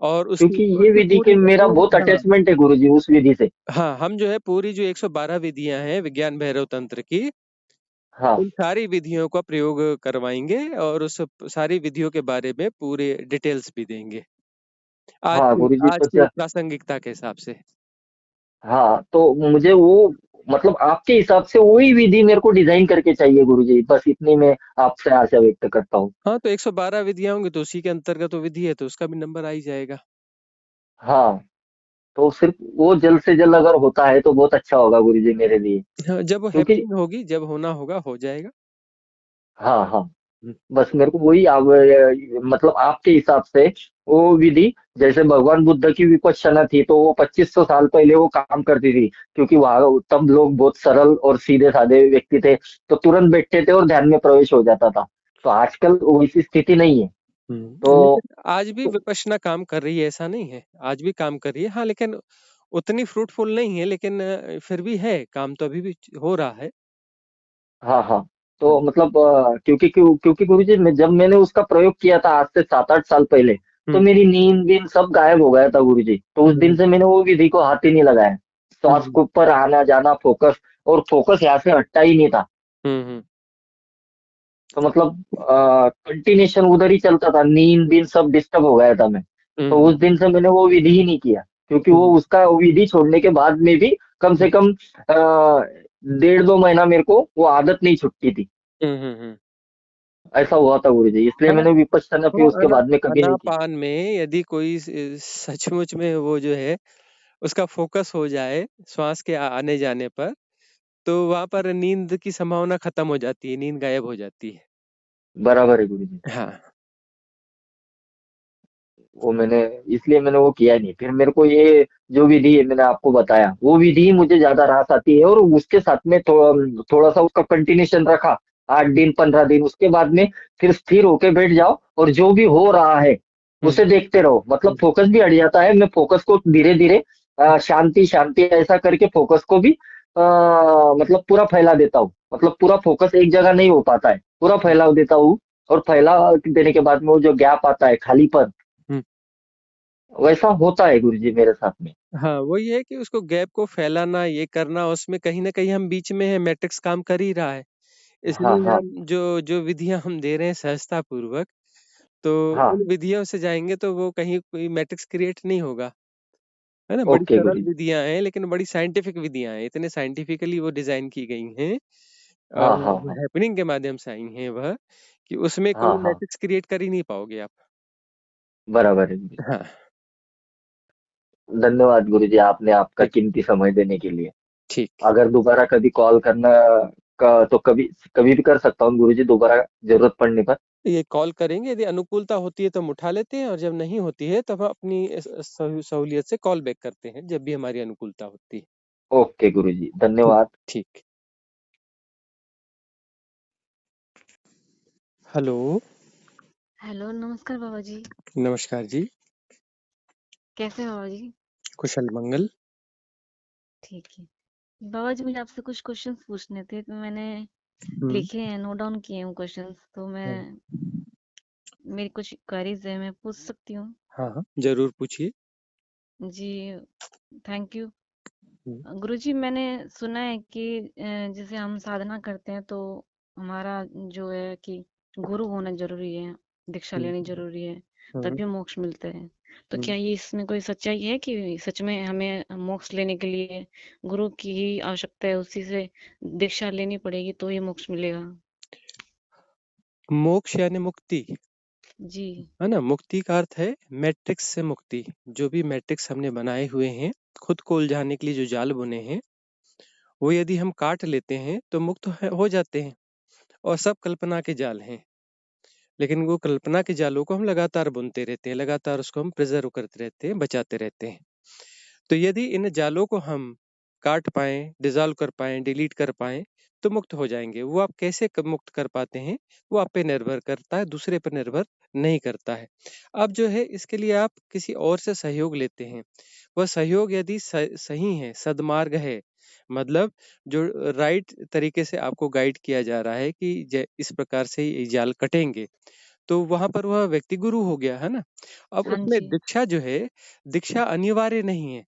B: और उसकी
A: क्योंकि ये
B: उसकी
A: विधि
B: पूरी
A: के मेरा
B: पूरी
A: बहुत
B: हाँ
A: अटैचमेंट है गुरुजी उस विधि से।
B: हाँ, हम जो है पूरी जो 112 विधियां हैं विज्ञान भैरव तंत्र की,
A: हाँ।
B: उन सारी विधियों का प्रयोग करवाएंगे, और उस सारी विधियों के बारे में पूरे डिटेल्स भी देंगे, आज
A: हाँ
B: की
A: गुरुजी
B: आज
A: तो
B: की प्रासंगिकता के हिसाब से।
A: हाँ, तो मुझे वो, मतलब आपके हिसाब से वही विधि मेरे को डिजाइन करके चाहिए गुरुजी, बस इतनी मैं आपसे आशा व्यक्त करता हूँ।
B: हाँ, तो 112 विधियां होंगी तो उसी के अंतर्गत तो विधि है, तो उसका भी नंबर आ ही जाएगा।
A: हाँ, तो सिर्फ वो जल्द से जल्द अगर होता है तो बहुत अच्छा होगा गुरुजी मेरे लिए।
B: हाँ, जब वो
A: क्योंकि
B: हैपनिंग होगी, जब होना होगा हो जाएगा।
A: हाँ हाँ, बस मेरे को वही मतलब आपके हिसाब से वो विधि, जैसे भगवान बुद्ध की विपश्यना थी तो वो 2500 साल पहले वो काम करती थी, क्योंकि वहां तब लोग बहुत सरल और सीधे साधे व्यक्ति थे, तो तुरंत बैठते थे और ध्यान में प्रवेश हो जाता था। तो आजकल वैसी स्थिति नहीं है। तो,
B: लेकिन आज भी
A: तो
B: विपश्यना काम कर रही है, ऐसा नहीं है, आज भी काम कर रही है, हाँ, लेकिन उतनी फ्रूटफुल नहीं है, लेकिन फिर भी है, काम तो अभी भी हो रहा है।
A: हाँ हाँ, तो मतलब क्योंकि गुरुजी जब मैंने उसका प्रयोग किया था आज से 7-8 साल पहले, तो
B: हम्म
A: मेरी नींद वींद सब गायब हो गया था गुरुजी, तो उस दिन
B: हम्म
A: से मैंने वो विधि को हाथ ही नहीं लगाया। श्वास
B: हम्म
A: के ऊपर आना जाना फोकस, और फोकस यहाँ से हटता ही नहीं था।
B: हम्म
A: तो मतलब कंटिन्यूशन उधर ही चलता था, नींद वींद सब डिस्टर्ब हो गया था मैं। तो
B: हम्म
A: उस दिन से मैंने वो विधि ही नहीं किया, क्योंकि वो
B: हम्म
A: उसका विधि छोड़ने के बाद में भी कम से कम 1.5-2 महीना मेरे को वो आदत नहीं छुटती थी।
B: हम्म।
A: ऐसा हुआ था गुरुजी, इसलिए
B: हाँ,
A: मैंने विपश्यना
B: तो
A: फिर उसके बाद में कभी नहीं की।
B: आनापान में यदि कोई सचमुच में वो जो है उसका फोकस हो जाए श्वास के आने जाने पर, तो वहां पर नींद की संभावना खत्म हो जाती है, नींद गायब हो जाती है।
A: बराबर है गुरुजी।
B: हाँ
A: वो मैंने, इसलिए मैंने वो किया नहीं, फिर मेरे को ये जो विधि है मैंने आपको बताया वो विधि ही मुझे ज्यादा रास आती है, और उसके साथ में थोड़ा सा उसका कंटिन्यूशन रखा, 8 दिन 15 दिन, उसके बाद में फिर स्थिर होके बैठ जाओ और जो भी हो रहा है
B: हम्म
A: उसे देखते रहो, मतलब
B: हम्म
A: फोकस भी हट जाता है, मैं फोकस को धीरे धीरे शांति शांति ऐसा करके फोकस को भी मतलब पूरा फैला देता हूँ, मतलब पूरा फोकस एक जगह नहीं हो पाता है, पूरा फैला देता हूँ। और फैला देने के बाद में वो जो गैप आता है, खालीपन,
B: हम्म
A: वैसा होता है गुरुजी मेरे साथ में।
B: हाँ, वही है कि उसको गैप को फैलाना, ये करना, उसमें कहीं न कहीं हम बीच में हैं, मैट्रिक्स काम कर ही रहा है।
A: हाँ,
B: इसलिए
A: हाँ,
B: हम जो जो विधियाँ हम दे रहे हैं सहजतापूर्वक, तो
A: हाँ।
B: उन विधियों से जाएँगे तो वो कहीं कोई मैट्रिक्स क्रिएट नहीं होगा, है ना? बड़ी
A: ओके
B: सरल
A: गुरुजी।
B: विधियाँ हैं, लेकिन बड़ी साइंटिफिक विधियाँ हैं, इतने साइंटिफिकली वो डिज़ाइन की गई हैं और
A: हाँ, हाँ,
B: वो
A: हाँ।
B: हैपनिंग के माध्यम से आई हैं वह, कि उसमें कोई
A: हाँ, हाँ।
B: मैट्रिक्स क्रिएट कर ही नहीं पाओगे आप।
A: बराबर है गुरुजी।
B: हाँ,
A: धन्यवाद गुरुजी, आपने आपका
B: ठीक,
A: कीमती समय देने के लिए।
B: ठीक।
A: अगर दोबारा कभी कॉल करना का तो कभी कभी भी कर सकता हूँ गुरुजी, दोबारा जरूरत पड़ने पर।
B: ये कॉल करेंगे, यदि अनुकूलता होती है तो हम उठा लेते हैं और जब नहीं होती है तब हम अपनी सहूलियत से कॉल बैक करते हैं, जब भी हमारी अनुकूलता होती है।
A: ओके गुरुजी,
B: ठीक,
A: धन्यवाद।
B: ठीक। हेलो,
C: हेलो, नमस्कार बाबा जी।
B: नमस्कार जी,
C: कैसे हैं बाबा जी?
B: कुशल मंगल।
C: ठीक है। बाबा जी मुझे आपसे कुछ क्वेश्चंस पूछने थे, तो मैंने
B: हुँ,
C: लिखे हैं, नोट डाउन किए हैं वो क्वेश्चंस, तो
B: हाँ,
C: मेरी कुछ क्वेरीज है, मैं पूछ सकती हूँ?
B: हाँ, हाँ, ज़रूर पूछिए।
C: जी, थैंक यू।
B: हुँ,
C: गुरुजी मैंने सुना है कि जैसे हम साधना करते हैं तो हमारा जो है कि गुरु होना जरूरी है, दीक्षा
B: हुँ,
C: लेनी जरूरी है,
B: हुँ,
C: तभी मोक्ष मिलता है। तो
B: हुँ।
C: क्या ये इसमें कोई सच्चाई है कि सच में हमें मोक्ष लेने के लिए गुरु की ही आवश्यकता है, उसी से दीक्षा लेनी पड़ेगी तो ही मोक्ष मिलेगा?
B: मोक्ष यानी मुक्ति,
C: जी।
B: है ना? मुक्ति का अर्थ है मैट्रिक्स से मुक्ति। जो भी मैट्रिक्स हमने बनाए हुए हैं, खुद को उलझाने के लिए जो जाल बुने हैं, वो यदि हम काट लेते हैं तो मुक्त हो जाते हैं और सब कल्पना के जाल हैं। लेकिन वो कल्पना के जालों को हम लगातार बुनते रहते हैं, लगातार उसको हम प्रिजर्व करते रहते हैं, बचाते रहते हैं। तो यदि इन जालों को हम काट पाएँ, डिसॉल्व कर पाएँ, डिलीट कर पाएँ, तो मुक्त हो जाएँगे। वो आप कैसे क मुक्त कर पाते हैं, वो आप पे निर्भर करता है, दूसरे पर निर्भर नहीं करता है। अब जो है इसके लिए आप किसी और से सहयोग लेते हैं। वह सहयोग यदि सही है, सद्मार्ग है, मतलब जो राइट तरीके से आपको गाइड किया जा रहा है कि इस प्रकार से ये जाल कटेंगे, तो वहाँ पर वह व्यक्ति गुरु हो गया, है ना? अब
C: हाँ
B: उसमें
C: जी।
B: दीक्षा जो है, दीक्षा अनिवार्य नहीं है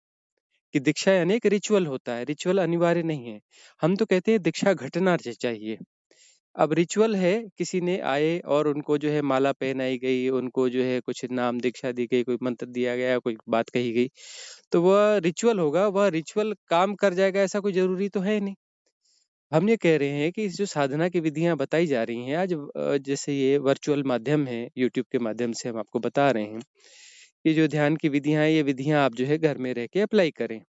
B: कि दीक्षा यानी एक रिचुअल होता है, रिचुअल अनिवार्य नहीं है। हम तो कहते हैं दीक्षा घटना चाहिए। अब रिचुअल है, किसी ने आए और उनको जो है माला पहनाई गई, उनको जो है कुछ नाम दीक्षा दी गई, कोई मंत्र दिया गया, कोई बात कही गई, तो वह रिचुअल होगा, वह रिचुअल काम कर जाएगा ऐसा कोई ज़रूरी तो है नहीं। हम ये कह रहे हैं कि इस जो साधना की विधियाँ बताई जा रही हैं आज, जैसे ये वर्चुअल माध्यम है, यूट्यूब के माध्यम से हम आपको बता रहे हैं, ये जो ध्यान की विधियाँ हैं, ये विधियाँ आप जो है घर में रह के अप्लाई करें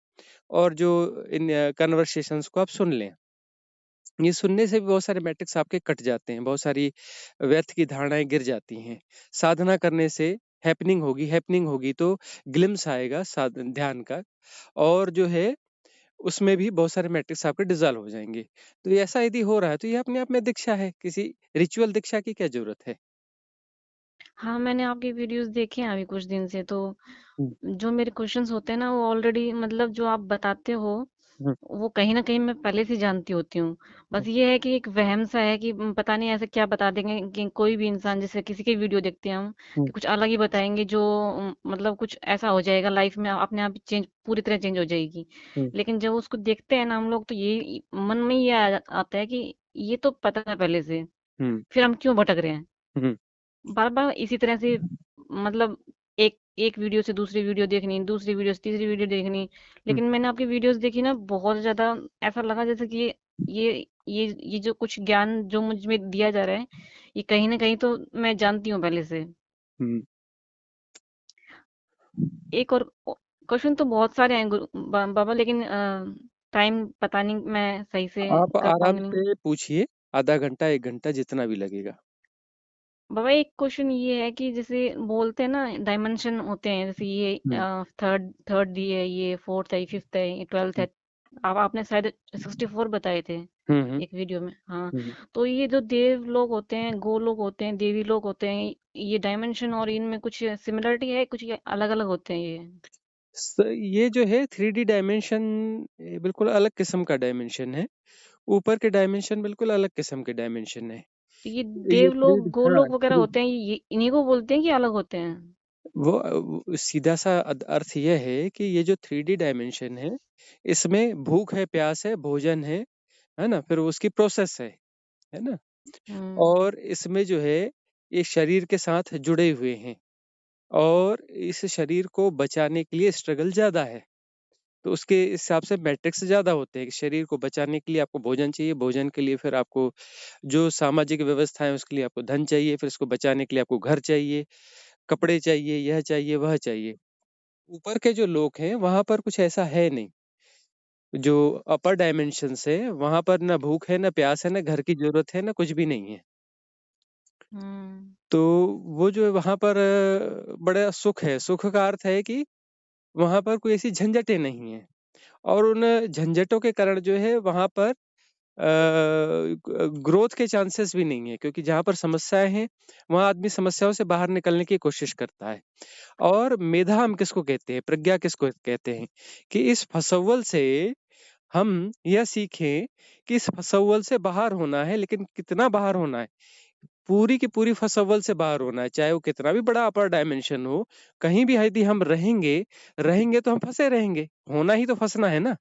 B: और जो इन कन्वर्सेशंस को आप सुन लें। ये सुनने से भी बहुत सारे मैट्रिक्स आपके कट जाते हैं, बहुत सारी व्यर्थ की धारणाएँ गिर जाती हैं। साधना करने से हैपनिंग होगी तो ग्लिम्स आएगा ध्यान का, और जो है उसमें भी बहुत सारे मैट्रिक्स आपके डिसॉल्व हो जाएँगे। तो ये ऐसा यदि हो रहा है तो ये अपने आप में दीक्षा है, किसी रिचुअल दीक्षा की क्या ज़रूरत है?
C: हाँ, मैंने आपके वीडियोस देखे हैं अभी कुछ दिन से, तो
B: हुँ,
C: जो मेरे क्वेश्चंस होते हैं ना, वो ऑलरेडी मतलब जो आप बताते हो
B: हुँ,
C: वो कहीं न कहीं मैं पहले से जानती होती हूँ।
B: हुँ,
C: बस ये है कि एक वहम-सा है कि पता नहीं ऐसे क्या बता देंगे कि कोई भी इंसान, जैसे किसी की वीडियो देखते हैं हम,
B: हुँ,
C: कि कुछ अलग ही बताएँगे जो मतलब कुछ ऐसा हो जाएगा लाइफ़ में, अपने आप चेंज, पूरी तरह चेंज हो जाएगी।
B: हुँ,
C: लेकिन जब उसको देखते हैं ना हम लोग, तो ये मन में ये आता है कि ये तो पता था पहले से,
B: हुँ,
C: फिर हम क्यों भटक रहे हैं?
B: हुँ,
C: बार-बार इसी तरह से, मतलब एक एक वीडियो से दूसरी वीडियो देखनी, दूसरी वीडियो से तीसरी वीडियो देखनी।
B: हुँ।
C: लेकिन मैंने आपकी वीडियोस देखी ना, बहुत ज़्यादा ऐसा लगा जैसे कि ये जो कुछ ज्ञान जो मुझ में दिया जा रहा है, ये कहीं न कहीं तो मैं जानती हूँ पहले से।
B: हुँ।
C: एक और क्वेश्चन तो बहुत सारे हैं बाबा, लेकिन टाइम पता नहीं मैं सही से
B: आप
C: कर
B: आराम
C: पाऊँगी नहीं।
B: से पूछिए, आधा घंटा, 1 घंटा जितना भी लगेगा।
C: बाबा एक क्वेश्चन ये है कि जैसे बोलते हैं ना, डायमेंशन होते हैं, जैसे ये
B: हुँ,
C: थर्ड थर्ड डी है, ये फोर्थ है, ये फिफ्थ है, ये ट्वेल्थ
B: हुँ,
C: है। अब आपने शायद 64 बताए थे
B: हुँ, हुँ,
C: एक वीडियो में, हाँ।
B: हुँ।
C: तो ये जो देव लोग होते हैं, गो लोग होते हैं, देवी लोग होते हैं, ये डायमेंशन और इनमें कुछ सिमिलरिटी है, कुछ ये अलग अलग होते हैं ये?
B: ये जो है 3D डायमेंशन, ये बिल्कुल अलग किस्म का डायमेंशन है। ऊपर के डायमेंशन बिल्कुल अलग किस्म के डायमेंशन है।
C: तो ये
B: ये
C: देव लोग,
B: 3D,
C: गो
B: हाँ,
C: लोग वगैरह
B: 3D,
C: होते हैं, ये इन्हीं को बोलते हैं कि अलग होते हैं?
B: वो सीधा-सा अर्थ ये है कि ये जो 3D डायमेंशन है, इसमें भूख है, प्यास है, भोजन है ना? फिर उसकी प्रोसेस है ना? और इसमें जो है, ये शरीर के साथ जुड़े हुए हैं और इस शरीर को बचाने के लिए स्ट्रगल ज़्यादा है। तो उसके हिसाब से मैट्रिक्स ज़्यादा होते हैं कि शरीर को बचाने के लिए आपको भोजन चाहिए, भोजन के लिए फिर आपको जो सामाजिक व्यवस्था है उसके लिए आपको धन चाहिए, फिर इसको बचाने के लिए आपको घर चाहिए, कपड़े चाहिए, यह चाहिए, वह चाहिए। ऊपर के जो लोग हैं, वहाँ पर कुछ ऐसा है नहीं। जो अपर डायमेंशंस है, वहाँ पर ना भूख है, ना प्यास है, ना घर की ज़रूरत है, ना कुछ भी नहीं है। तो वो जो है वहाँ पर बड़ा सुख है। सुख का अर्थ है कि वहाँ पर कोई ऐसी झंझटें नहीं हैं और उन झंझटों के कारण जो है वहाँ पर ग्रोथ के चांसेस भी नहीं है, क्योंकि जहाँ पर समस्याएं हैं वहाँ आदमी समस्याओं से बाहर निकलने की कोशिश करता है। और मेधा हम किसको कहते हैं, प्रज्ञा किसको कहते हैं, कि इस फसव्वल से हम यह सीखें कि इस फसव्वल से बाहर होना है, लेकिन कितना बाहर होना है, पूरी की पूरी फसव्वल से बाहर होना है, चाहे वो कितना भी बड़ा अपर डायमेंशन हो। कहीं भी यदि हम रहेंगे रहेंगे तो हम फंसे रहेंगे, होना ही तो फंसना है ना।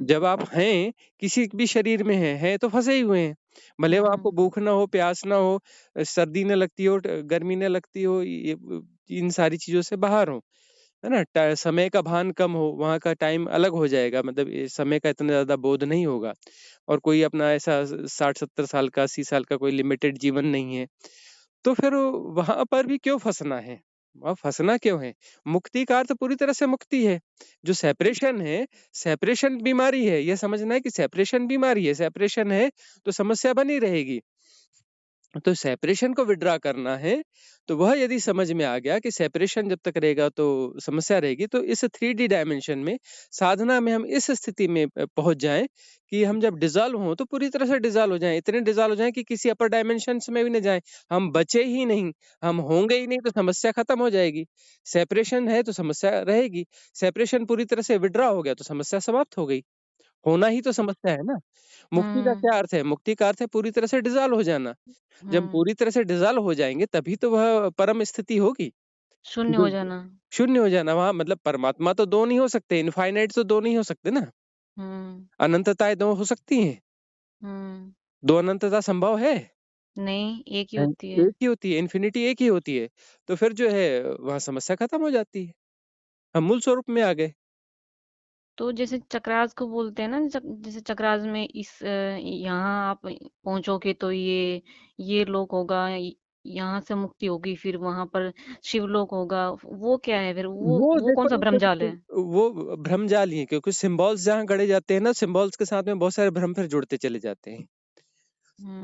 B: जब आप हैं, किसी भी शरीर में हैं तो फंसे ही हुए हैं। भले वो आपको भूख ना हो, प्यास ना हो, सर्दी न लगती हो, गर्मी न लगती हो, ये इन सारी चीजों से बाहर हो, है ना। समय का भान कम हो, वहाँ का टाइम अलग हो जाएगा, मतलब ये समय का इतना ज्यादा बोध नहीं होगा। और कोई अपना ऐसा 60-70 साल का, 80 साल का कोई लिमिटेड जीवन नहीं है। तो फिर वहां पर भी क्यों फंसना है, वहां फंसना क्यों है। मुक्ति का अर्थ पूरी तरह से मुक्ति है। जो सेपरेशन है, सेपरेशन बीमारी है, यह समझना है कि सेपरेशन बीमारी है, सेपरेशन है तो समस्या बनी रहेगी। तो सेपरेशन को विड्रॉ करना है, तो वह यदि समझ में आ गया कि सेपरेशन जब तक रहेगा तो समस्या रहेगी, तो इस 3D डायमेंशन में साधना में हम इस स्थिति में पहुंच जाएं कि हम जब डिजॉल्व हों तो पूरी तरह से डिजॉल्व हो जाएं, इतने डिजॉल्व हो जाएं कि किसी अपर डायमेंशन में भी न जाएं, हम बचे ही नहीं, हम होंगे ही नहीं, तो समस्या खत्म हो जाएगी। सेपरेशन है तो समस्या रहेगी, सेपरेशन पूरी तरह से विड्रॉ हो गया तो समस्या समाप्त हो गई। होना ही तो समस्या है ना। मुक्ति का क्या अर्थ है, मुक्ति का अर्थ है पूरी तरह से डिजॉल्व हो जाना। जब पूरी तरह से डिसॉल्व हो जाएंगे तभी तो वह परम स्थिति होगी।
C: शून्य
B: जो
C: हो जाना।
B: शून्य हो जाना, वहां मतलब परमात्मा तो दो नहीं हो सकते, इनफाइनाइट तो दो नहीं हो सकते ना। अनंतताएं दो हो सकती हैं, दो अनंतता संभव है
C: नहीं, एक ही
B: नहीं,
C: होती है।
B: एक ही होती है, इन्फिनिटी एक ही होती है। तो फिर जो है वहां समस्या खत्म हो जाती है, हम मूल स्वरूप में आ गए।
C: तो जैसे चक्रास को बोलते हैं ना, जैसे चक्रास में यहाँ आप पहुंचोगे तो ये लोक होगा, यहाँ से मुक्ति होगी, फिर वहां पर शिवलोक होगा। वो क्या है फिर, वो कौन सा भ्रमजाल है?
B: वो भ्रमजाल ही है, क्योंकि सिंबल्स जहाँ गढ़े जाते हैं ना, सिंबल्स के साथ में बहुत सारे भ्रम फिर जुड़ते चले जाते हैं।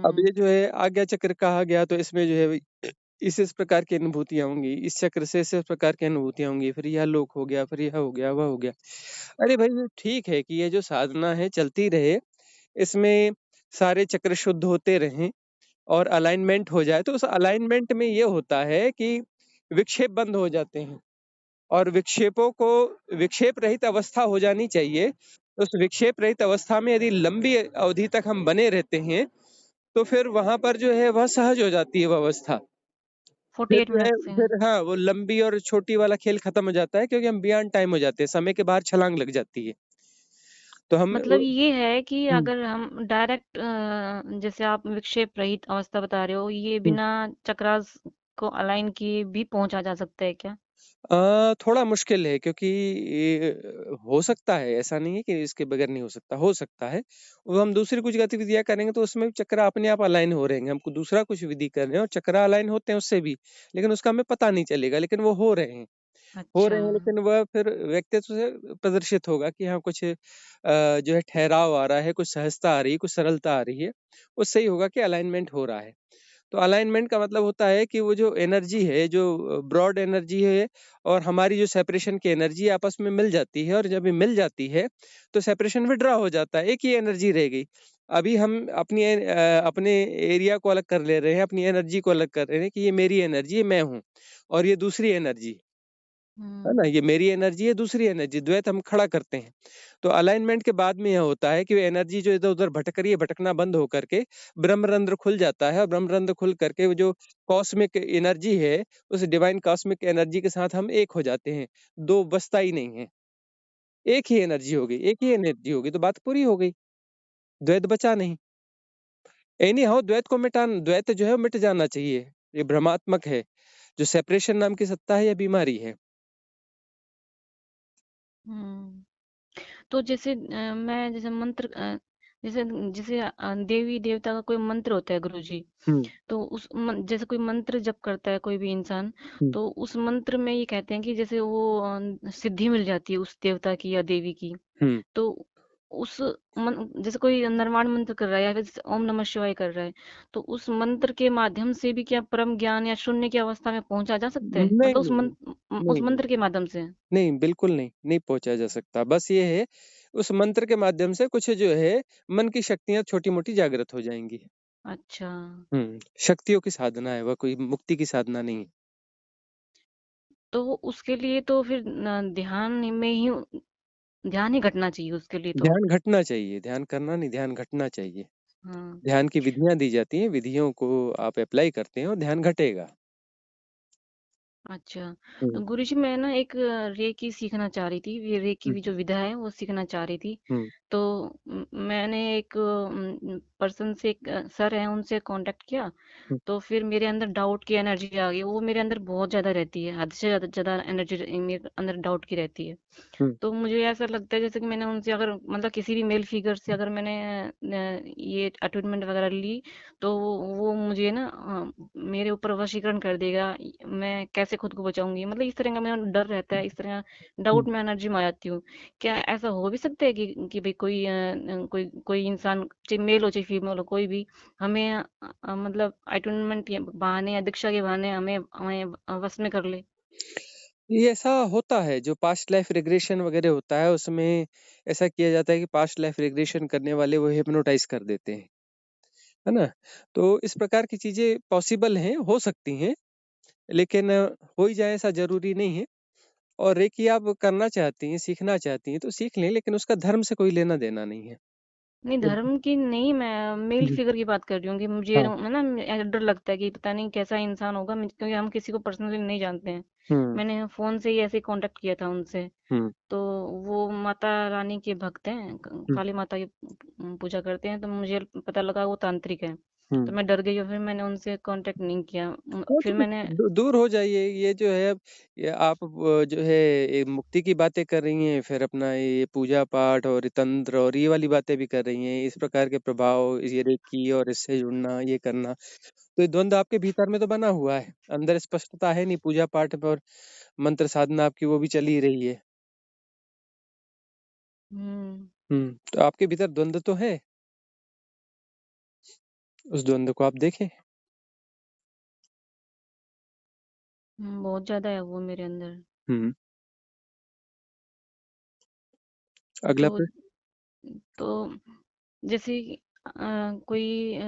B: अब ये जो है आज्ञा चक्र कहा गया, तो इसमें जो है इस प्रकार की अनुभूतियां होंगी, इस चक्र से इस प्रकार की अनुभूतियां होंगी, फिर यह लोक हो गया, फिर यह हो गया, वह हो गया। अरे भाई ये ठीक है कि ये जो साधना है चलती रहे, इसमें सारे चक्र शुद्ध होते रहें और अलाइनमेंट हो जाए। तो उस अलाइनमेंट में ये होता है कि विक्षेप बंद हो जाते हैं और विक्षेपों को, विक्षेप रहित अवस्था हो जानी चाहिए। उस विक्षेप रहित अवस्था में यदि लंबी अवधि तक हम बने रहते हैं तो फिर वहां पर जो है वह सहज हो जाती है वह अवस्था। फिर
C: 48
B: जो है,
C: मिनट से।
B: फिर हाँ वो लंबी और छोटी वाला खेल खत्म हो जाता है, क्योंकि हम बियॉन्ड टाइम हो जाते हैं, समय के बाहर छलांग लग जाती है। तो हम
C: मतलब ये है कि
B: हम्म,
C: अगर हम डायरेक्ट, जैसे आप विक्षेप रहित अवस्था बता रहे हो, ये
B: हम्म।
C: बिना चक्रास को अलाइन किए भी पहुंचा जा सकता है क्या?
B: थोड़ा मुश्किल है, क्योंकि ये हो सकता है, ऐसा नहीं है कि इसके बगैर नहीं हो सकता, हो सकता है। वो हम दूसरी कुछ गतिविधियां करेंगे तो उसमें भी चक्र अपने आप अलाइन हो रहेंगे, हमको दूसरा कुछ विधि कर रहे हैं और चक्र अलाइन होते हैं उससे भी, लेकिन उसका हमें पता नहीं चलेगा, लेकिन वो हो
C: अच्छा।
B: रहे हैं, लेकिन वह फिर व्यक्तित्व से प्रदर्शित होगा कि हाँ कुछ जो है ठहराव आ रहा है, कुछ सहजता आ रही है, कुछ सरलता आ रही है। उससे ही होगा कि अलाइनमेंट हो रहा है। तो अलाइनमेंट का मतलब होता है कि वो जो एनर्जी है, जो ब्रॉड एनर्जी है और हमारी जो सेपरेशन की एनर्जी आपस में मिल जाती है, और जब ये मिल जाती है तो सेपरेशन विड्रॉ हो जाता है, एक ही एनर्जी रह गई। अभी हम अपने एरिया को अलग कर ले रहे हैं, अपनी एनर्जी को अलग कर रहे हैं कि ये मेरी एनर्जी है, मैं हूँ, और ये दूसरी एनर्जी। है ना?
C: हम्म
B: ये मेरी एनर्जी है, दूसरी एनर्जी, द्वैत हम खड़ा करते हैं। तो अलाइनमेंट के बाद में यह होता है कि एनर्जी जो इधर-उधर भटक रही है, भटकना बंद हो करके ब्रह्मरंध्र खुल जाता है और ब्रह्मरंध्र खुल करके वो जो कॉस्मिक एनर्जी है, उस डिवाइन कॉस्मिक एनर्जी के साथ हम एक हो जाते हैं। 2 बचता ही नहीं है। एक ही एनर्जी हो गई, एक ही एनर्जी हो गई तो बात पूरी हो गई। द्वैत बचा नहीं। एनी हाउ द्वैत जो है वो मिट जाना चाहिए। ये भ्रमात्मक है। जो सेपरेशन नाम की सत्ता है, यह बीमारी है।
C: हम्म तो जैसे मैं जैसे मंत्र जैसे जैसे देवी देवता का कोई मंत्र होता है गुरुजी,
B: हुँ,
C: तो जैसे कोई मंत्र जप करता है कोई भी इंसान,
B: हुँ,
C: तो उस मंत्र में ये कहते हैं कि जैसे वो सिद्धि मिल जाती है उस देवता की या देवी की।
B: हुँ।
C: तो उस जैसे कोई निर्माण मंत्र कर रहा है या फिर जैसे ओम नमः शिवाय कर रहा है, तो उस मंत्र के माध्यम से भी क्या परम ज्ञान या शून्य की अवस्था में पहुंचा जा सकता है,
B: नहीं,
C: मतलब
B: नहीं,
C: उस
B: नहीं, नहीं,
C: मंत्र के माध्यम से?
B: नहीं, बिल्कुल नहीं, नहीं पहुँचा जा सकता। बस ये है, उस मंत्र के माध्यम से कुछ जो है, मन की शक्तियाँ छोटी-मोटी जागृत हो जाएँगी।
C: अच्छा,
B: शक्तियों की साधना है, वह कोई मुक्ति की साधना नहीं है।
C: तो उसके लिए तो फिर ध्यान में ही ध्यान ही घटना चाहिए उसके लिए तो।
B: ध्यान घटना चाहिए, ध्यान करना नहीं, ध्यान घटना चाहिए।
C: हाँ।
B: ध्यान की विधियाँ दी जाती हैं, विधियों को आप अप्लाई करते हैं और ध्यान घटेगा।
C: अच्छा,
B: हुँ,
C: गुरुजी मैं ना एक रेकी सीखना चाह रही थी, ये रेकी
B: हुँ,
C: भी जो विधा है वो सीखना चाह रही थी।
B: हुँ,
C: तो मैंने एक पर्सन से, एक सर हैं उनसे कांटेक्ट किया।
B: हुँ,
C: तो फिर मेरे अंदर डाउट की एनर्जी आ गई, वो मेरे अंदर बहुत ज्यादा रहती है, हद से ज्यादा ज्यादा एनर्जी मेरे अंदर डाउट की रहती है।
B: हुँ,
C: तो मुझे ऐसा लगता है जैसे कि मैंने उनसे अगर मतलब किसी भी मेल फिगर से अगर मैंने ये अपॉइंटमेंट वगैरह ली, तो वो मुझे ना मेरे ऊपर वशीकरण कर देगा। मैं कैसे खुद को बचाऊंगी, मतलब इस तरह का मेरा डर रहता है, इस तरह
B: हुँ।
C: डाउट में एनर्जी में आ जाती हूँ। क्या ऐसा हो भी सकता है कि भाई कोई कोई कोई इंसान, चाहे मेल हो चाहे फीमेल हो, कोई भी हमें मतलब अपॉइंटमेंट के बहाने या दीक्षा के बहाने हमें हमें वश में कर ले?
B: ये ऐसा होता है, जो पास्ट लाइफ रिग्रेशन वगैरह होता है, उसमें ऐसा किया जाता है कि पास्ट लाइफ रिग्रेशन करने वाले वो हिप्नोटाइज़ कर देते हैं, है ना? तो इस प्रकार की चीज़ें पॉसिबल हैं, हो सकती हैं, लेकिन हो ही जाए ऐसा ज़रूरी नहीं है। और रेकी आप करना चाहती हैं, सीखना चाहती हैं, तो सीख लें, लेकिन उसका धर्म से कोई लेना-देना नहीं है।
C: नहीं,
B: जब
C: धर्म की नहीं, मैं मेल
B: हुँ,
C: फिगर की बात कर रही हूँ कि मुझे
B: हाँ,
C: है ना डर लगता है कि पता नहीं कैसा इंसान होगा, क्योंकि हम किसी को पर्सनली नहीं जानते हैं।
B: हुँ,
C: मैंने फोन से ही ऐसे कांटेक्ट किया था उनसे।
B: हुँ,
C: तो वो माता रानी के भक्त हैं,
B: हुँ,
C: काली माता की पूजा करते हैं, तो मुझे पता लगा वो तांत्रिक है। तो
B: हुँ।
C: मैं डर गई और फिर मैंने उनसे कांटेक्ट नहीं किया।
B: हाँ,
C: फिर
B: तो
C: मैंने
B: दूर हो जाइए। ये जो है अब ये आप जो है ये मुक्ति की बातें कर रही हैं, फिर अपना ये पूजा-पाठ और ये तंत्र और ये वाली बातें भी कर रही हैं। इस प्रकार के प्रभाव, ये रेकी और इससे जुड़ना, ये करना, तो ये द्वंद आपके भीतर में तो बना हुआ है। अंदर स्पष्टता है नहीं, पूजा-पाठ और मंत्र साधना आपकी वो भी चल ही रही है।
C: हम्म
B: तो आपके भीतर द्वंद तो है, उस द्वंद को आप देखें।
C: बहुत ज्यादा है वो मेरे अंदर।
B: हुँ, अगला
C: तो
B: प्रश्न।
C: तो जैसे कोई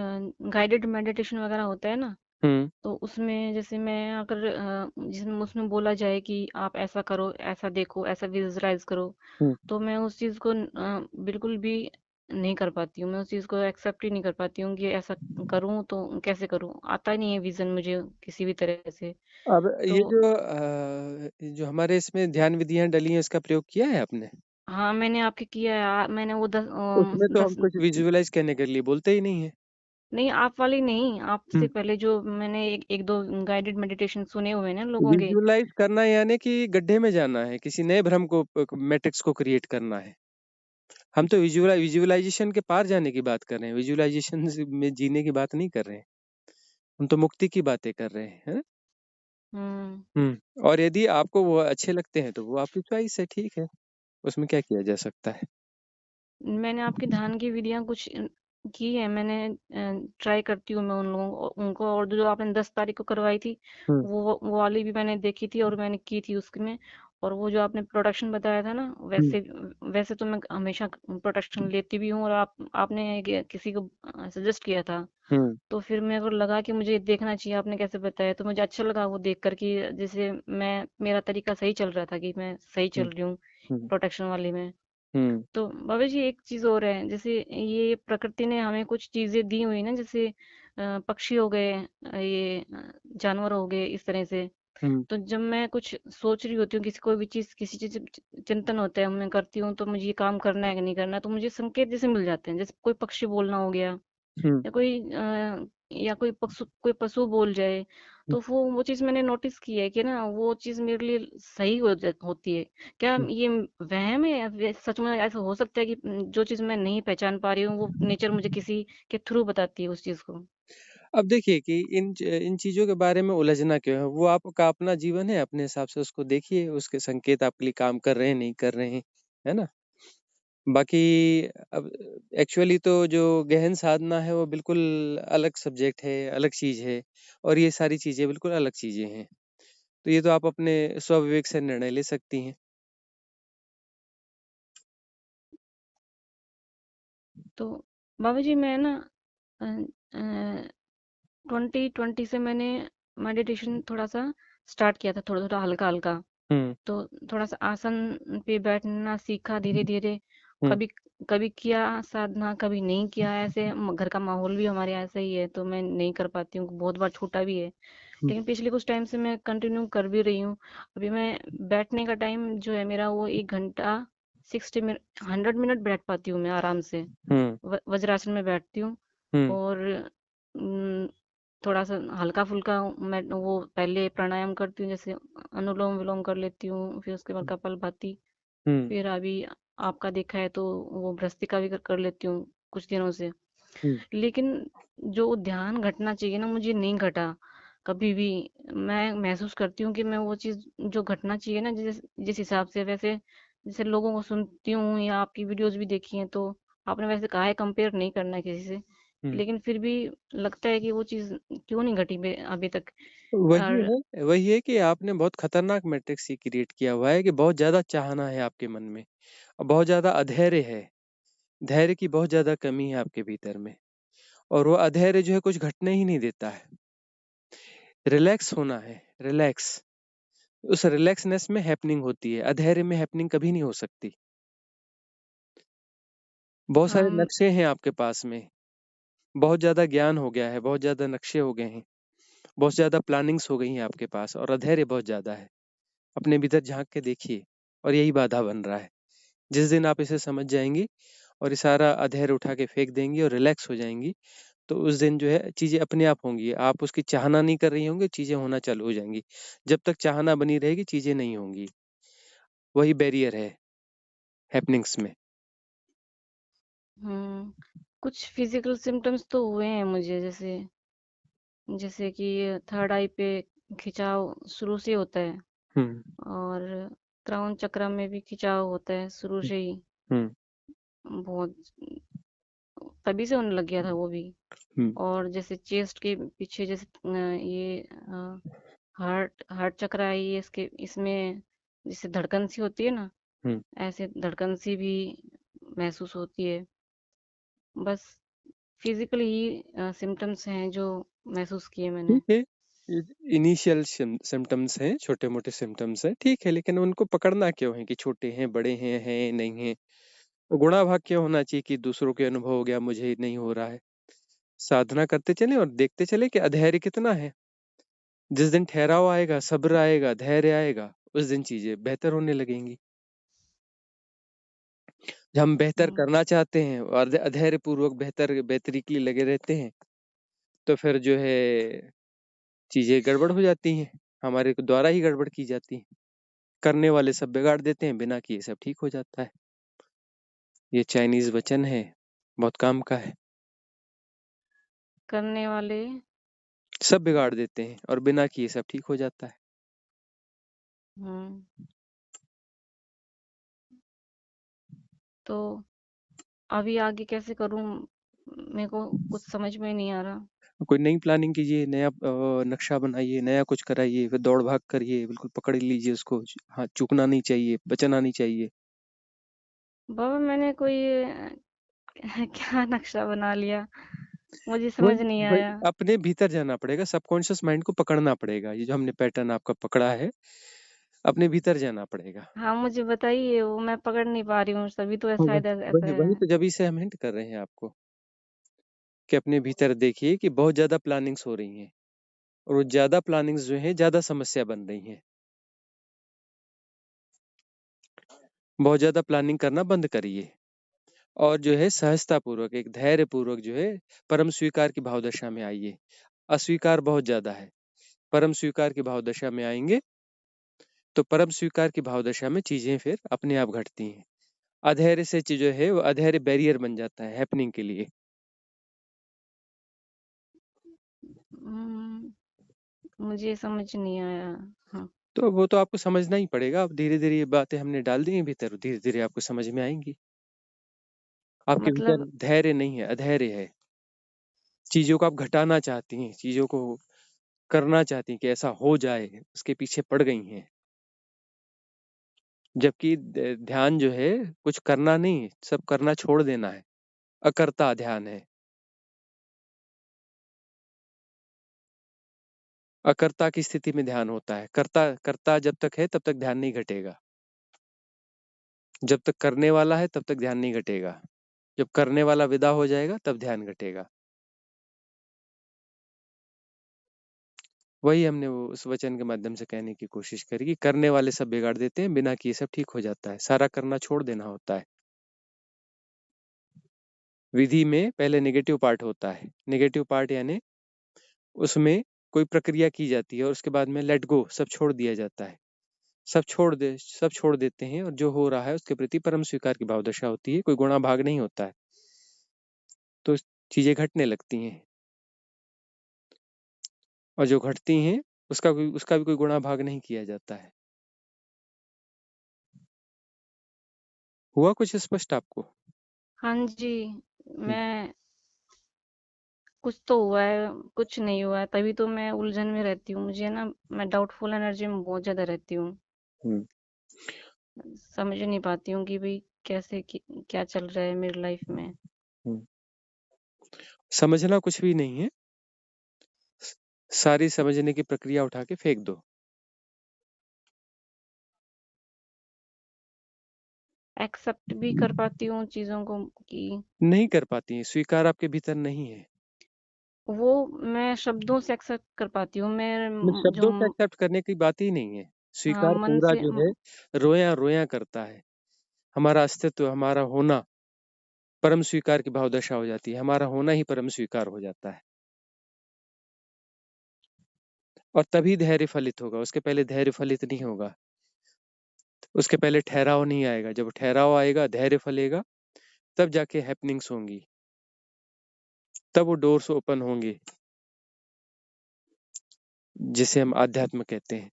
C: गाइडेड मेडिटेशन वगैरह होता है ना,
B: हुँ,
C: तो उसमें जैसे मैं अगर जिसमें उसमें बोला जाए कि आप ऐसा करो, ऐसा देखो, ऐसा विजुअलाइज करो,
B: हुँ।
C: तो मैं उस चीज को बिल्कुल भी नहीं कर पाती हूँ। मैं उस चीज को एक्सेप्ट ही नहीं कर पाती हूँ कि ऐसा करूँ तो कैसे करूँ, आता ही नहीं है विजन मुझे किसी भी तरह से।
B: अब ये
C: तो
B: जो हमारे इसमें ध्यान विधियाँ डली हैं, इसका प्रयोग किया है आपने?
C: हाँ, मैंने आपके किया है, मैंने वो
B: उसमें तो हम
C: दस
B: कुछ विजुअलाइज़ करने के लिए बोलते ही नहीं हैं।
C: नहीं, आप वाली नहीं, आपसे
B: हुँ।
C: पहले जो मैंने एक दो गाइडेड मेडिटेशन सुने हुए हैं ना लोगों के।
B: विजुअलाइज़ करना यानी कि गड्ढे में जाना है, किसी नए भ्रम को मैट्रिक्स को क्रिएट करना है। हम तो विजुअलाइज़ेशन के पार जाने की बात कर रहे हैं, विजुअलाइज़ेशन से में जीने की बात नहीं कर रहे हैं। हम तो मुक्ति की बातें कर रहे हैं, है ना?
C: हम्म
B: और यदि आपको वो अच्छे लगते हैं, तो वो आपकी चॉइस है, ठीक है। उसमें क्या किया जा सकता है?
C: मैंने आपकी ध्यान की विधियां कुछ की है, मैंने ट्राई करती हूँ मैं उन लोगों उनको, और जो आपने 10 तारीख को करवाई थी,
B: हुँ,
C: वो वाली भी मैंने देखी थी और मैंने की थी उसमें। और वो जो आपने प्रोडक्शन बताया था ना,
B: हुँ,
C: वैसे तो मैं हमेशा प्रोटेक्शन लेती भी हूँ, और आपने किसी को सजेस्ट किया था, तो फिर मेरे को लगा कि मुझे देखना चाहिए, आपने कैसे बताया तो मुझे अच्छा लगा वो देख कर कि जैसे मेरा तरीका सही चल रहा था, कि मैं सही चल रही हूँ प्रोटेक्शन वाले में। तो बाबा जी एक चीज और है, जैसे ये प्रकृति ने हमें कुछ चीजें दी हुई ना, जैसे पक्षी हो गए, ये जानवर हो गए, इस तरह से। तो जब मैं कुछ सोच रही होती हूँ, कोई भी चीज, किसी चीज चिंतन होता है, मैं करती हूँ, तो मुझे ये काम करना है कि नहीं करना, तो मुझे संकेत जैसे मिल जाते हैं, जैसे कोई पक्षी बोलना हो गया, या कोई पशु बोल जाए, तो वो चीज मैंने नोटिस की है कि ना वो चीज मेरे लिए सही होती है। क्या ये वहम है, या सच में ऐसा हो सकता है कि जो चीज मैं नहीं पहचान पा रही हूँ, वो नेचर मुझे किसी के थ्रू बताती है उस चीज को?
B: अब देखिए कि इन चीजों के बारे में उलझना क्यों है, वो आपका अपना जीवन है, अपने हिसाब से उसको देखिए, उसके संकेत आपके लिए काम कर रहे हैं नहीं कर रहे हैं, है ना। बाकी अब एक्चुअली तो जो गहन साधना है वो बिल्कुल अलग सब्जेक्ट है, अलग चीज है, और ये सारी चीजें बिल्कुल अलग चीजें हैं। तो ये तो आप अपने स्वविवेक से निर्णय ले सकती हैं।
C: तो बाबा जी मैं ना 2020 से मैंने मेडिटेशन थोड़ा सा स्टार्ट किया था, थोड़ा थोड़ा हल्का हल्का।
B: हम्म
C: तो थोड़ा सा आसन पे बैठना सीखा धीरे धीरे।
B: हम्म
C: कभी कभी किया साधना, कभी नहीं किया, ऐसे घर का माहौल भी हमारे ऐसा ही है, तो मैं नहीं कर पाती हूँ, बहुत बार छूटा भी है।
B: हम्म
C: लेकिन पिछले कुछ टाइम से मैं कंटिन्यू कर भी रही हूँ। अभी मैं बैठने का टाइम जो है मेरा, वो 1 घंटा 60 मिनट 100 मिनट बैठ पाती हूँ मैं आराम से।
B: हम्म
C: वज्रासन में बैठती हूँ।
B: हम्म
C: और थोड़ा सा हल्का फुल्का मैं वो पहले प्राणायाम करती हूँ, जैसे अनुलोम विलोम कर लेती हूँ, फिर उसके बाद कपालभाति।
B: हम्म
C: फिर अभी आपका देखा है तो वो भ्रस्तिका भी कर लेती हूँ कुछ दिनों से।
B: हम्म
C: लेकिन जो ध्यान घटना चाहिए ना, मुझे नहीं घटा कभी भी। मैं महसूस करती हूँ कि मैं वो चीज जो घटना चाहिए ना, जिस जिस हिसाब से, वैसे जैसे लोगों को सुनती हूँ या आपकी वीडियोस भी देखी हैं, तो आपने वैसे कहा है कंपेयर नहीं करना है किसी से,
B: हम्म।
C: लेकिन फिर भी लगता है कि वो चीज क्यों नहीं घटी अभी तक।
B: वही
C: और
B: वही है कि आपने बहुत खतरनाक मैट्रिक्स ये क्रिएट किया हुआ है कि बहुत ज्यादा चाहना है आपके मन में, और बहुत ज्यादा अधैर्य है, धैर्य की बहुत ज्यादा कमी है आपके भीतर में, और वो अधैर्य जो है कुछ घटने ही नहीं देता है। रिलैक्स होना है, रिलैक्स, उस रिलैक्सनेस में हैपनिंग होती है, अधैर्य में हैपनिंग कभी नहीं हो सकती। बहुत सारे
C: हम
B: नक्शे हैं आपके पास में, बहुत ज्यादा ज्ञान हो गया है, बहुत ज्यादा नक्शे हो गए हैं, बहुत ज्यादा प्लानिंग्स हो गई हैं आपके पास, और अधैर्य बहुत ज्यादा है। अपने भीतर झांक के देखिए, और यही बाधा बन रहा है। जिस दिन आप इसे समझ जाएंगी और ये सारा अधैर्य उठा के फेंक देंगी और रिलैक्स हो जाएंगी, तो उस दिन जो है चीजें अपने आप होंगी। आप उसकी चाहना नहीं कर रही होंगी, चीजें होना चालू हो जाएंगी। जब तक चाहना बनी रहेगी चीजें नहीं होंगी, वही बैरियर है हैपनिंग्स में।
C: कुछ फिजिकल सिम्टम्स तो हुए हैं मुझे, जैसे जैसे कि थर्ड आई पे खिंचाव शुरू से होता है,
B: हम्म
C: और क्राउन चक्र में भी खिंचाव होता है शुरू से ही।
B: हम्म
C: बहुत तभी से होने लग गया था वो भी।
B: हम्म
C: और जैसे चेस्ट के पीछे, जैसे ये हार्ट हार्ट चक्र है, ये इसके इसमें जैसे धड़कन सी होती है ना,
B: हम्म।
C: ऐसे धड़कन सी भी महसूस होती है। बस फिजिकली ही सिम्टम्स हैं जो महसूस किए मैंने।
B: ठीक है, इनिशियल सिम्टम्स हैं, छोटे मोटे सिम्टम्स हैं, ठीक है, लेकिन उनको पकड़ना क्यों है कि छोटे हैं बड़े हैं नहीं है। गुणा भाग क्यों होना चाहिए कि दूसरों के अनुभव हो गया मुझे नहीं हो रहा है। साधना करते चले और देखते चले कि अधैर्य कितना है। जिस दिन ठहराव आएगा, सब्र आएगा, धैर्य आएगा, उस दिन चीजें बेहतर होने लगेंगी। जब हम बेहतर
C: हम्म,
B: करना चाहते हैं और अधैर्य पूर्वक बेहतरी के लिए लगे रहते हैं, तो फिर जो है चीजें गड़बड़ हो जाती हैं, हमारे द्वारा ही गड़बड़ की जाती हैं। करने वाले सब बिगाड़ देते हैं, बिना किए सब ठीक हो जाता है। ये चाइनीज वचन है, बहुत काम का है।
C: करने वाले।
B: सब बिगाड़ देते हैं और बिना किए सब ठीक हो जाता है।
C: हम्म तो अभी आगे कैसे करूं, मेरे को कुछ समझ में नहीं आ रहा।
B: कोई नई प्लानिंग कीजिए, नया नक्शा बनाइए, नया कुछ कराइए, फिर दौड़ भाग करिए, बिल्कुल पकड़ लीजिए उसको। हाँ, चूकना नहीं चाहिए, बचना नहीं चाहिए।
C: बाबा मैंने कोई क्या नक्शा बना लिया, मुझे समझ
B: वही
C: नहीं
B: वही
C: आया।
B: अपने भीतर जाना पड़ेगा, सबकॉन्शियस माइंड को पकड़ना पड़ेगा। ये जो हमने पैटर्न आपका पकड़ा है, अपने भीतर जाना पड़ेगा।
C: हाँ मुझे बताइए, वो मैं पकड़ नहीं पा रही हूँ, तभी तो
B: हाँ,
C: शायद ऐसा
B: वही वही
C: है।
B: तो जब से हम हिंट कर रहे हैं आपको कि अपने भीतर देखिए कि बहुत ज्यादा प्लानिंग्स हो रही हैं, और वो ज्यादा प्लानिंग्स जो है ज्यादा समस्या बन रही हैं। बहुत ज्यादा प्लानिंग करना बंद करिए, और जो है सहजता पूर्वक, एक धैर्य पूर्वक जो है परम स्वीकार की भाव दशा में आइए। अस्वीकार बहुत ज्यादा है, परम स्वीकार की भाव दशा में आएंगे तो परम स्वीकार की भाव दशा में चीजें फिर अपने आप घटती हैं। अधैर्य से जो है वो अधैर्य बैरियर बन जाता है हैपनिंग के लिए।
C: हम्म, मुझे समझ नहीं आया। हाँ
B: तो वो तो आपको समझना ही पड़ेगा। अब धीरे धीरे ये बातें हमने डाल दी हैं भीतर, धीरे धीरे आपको समझ में आएंगी।
C: तो
B: आपके भीतर
C: मतलब
B: धैर्य नहीं है, अधैर्य है। चीजों को आप घटाना चाहती हैं, चीजों को करना चाहती हैं कि ऐसा हो जाए, उसके पीछे पड़ गई हैं। जबकि ध्यान जो है कुछ करना नहीं है, सब करना छोड़ देना है। अकर्ता ध्यान है। अकर्ता की स्थिति में ध्यान होता है। कर्ता कर्ता जब तक है तब तक ध्यान नहीं घटेगा। जब तक करने वाला है तब तक ध्यान नहीं घटेगा। जब करने वाला विदा हो जाएगा तब ध्यान घटेगा। वही हमने वो उस वचन के माध्यम से कहने की कोशिश करी कि करने वाले सब बिगाड़ देते हैं, बिना किए सब ठीक हो जाता है। सारा करना छोड़ देना होता है। विधि में पहले नेगेटिव पार्ट होता है। नेगेटिव पार्ट यानी उसमें कोई प्रक्रिया की जाती है और उसके बाद में लेट गो, सब छोड़ दिया जाता है। सब छोड़ देते हैं, और जो हो रहा है उसके प्रति परम स्वीकार की भाव दशा होती है। कोई गुणा भाग नहीं होता है, तो चीजें घटने लगती हैं। और जो घटती हैं उसका भी कोई गुणा भाग नहीं किया जाता है। हुआ कुछ स्पष्ट आपको?
C: हाँ जी,
B: हम्म,
C: मैं कुछ तो हुआ है, कुछ नहीं हुआ है, तभी तो मैं उलझन में रहती हूँ। मुझे ना, मैं डाउटफुल एनर्जी में बहुत ज्यादा रहती हूँ।
B: हम्म,
C: समझ नहीं पाती हूँ कि भाई कैसे क्या चल रहा है मेरी लाइफ में।
B: हम्म। समझना कुछ भी नहीं है। सारी समझने की प्रक्रिया उठा के फेंक दो।
C: एक्सेप्ट भी कर पाती हूँ चीजों को कि
B: नहीं कर पाती हैं, स्वीकार आपके भीतर नहीं है।
C: वो मैं शब्दों से एक्सेप्ट कर पाती हूँ। मैं जो
B: शब्दों से एक्सेप्ट करने की बात ही नहीं है। स्वीकार
C: मन
B: पूरा
C: से
B: जो है रोया रोया करता है। हमारा अस्तित्व, हमारा होना परम स्वीकार की भाव दशा हो जाती है। हमारा होना ही परम स्वीकार हो जाता है, और तभी धैर्य फलित होगा। उसके पहले धैर्य फलित नहीं होगा। उसके पहले ठहराव नहीं आएगा। जब ठहराव आएगा, धैर्य फलेगा, तब जाके हैपनिंग्स होंगी, तब वो डोर्स ओपन होंगे, जिसे हम आध्यात्म कहते हैं।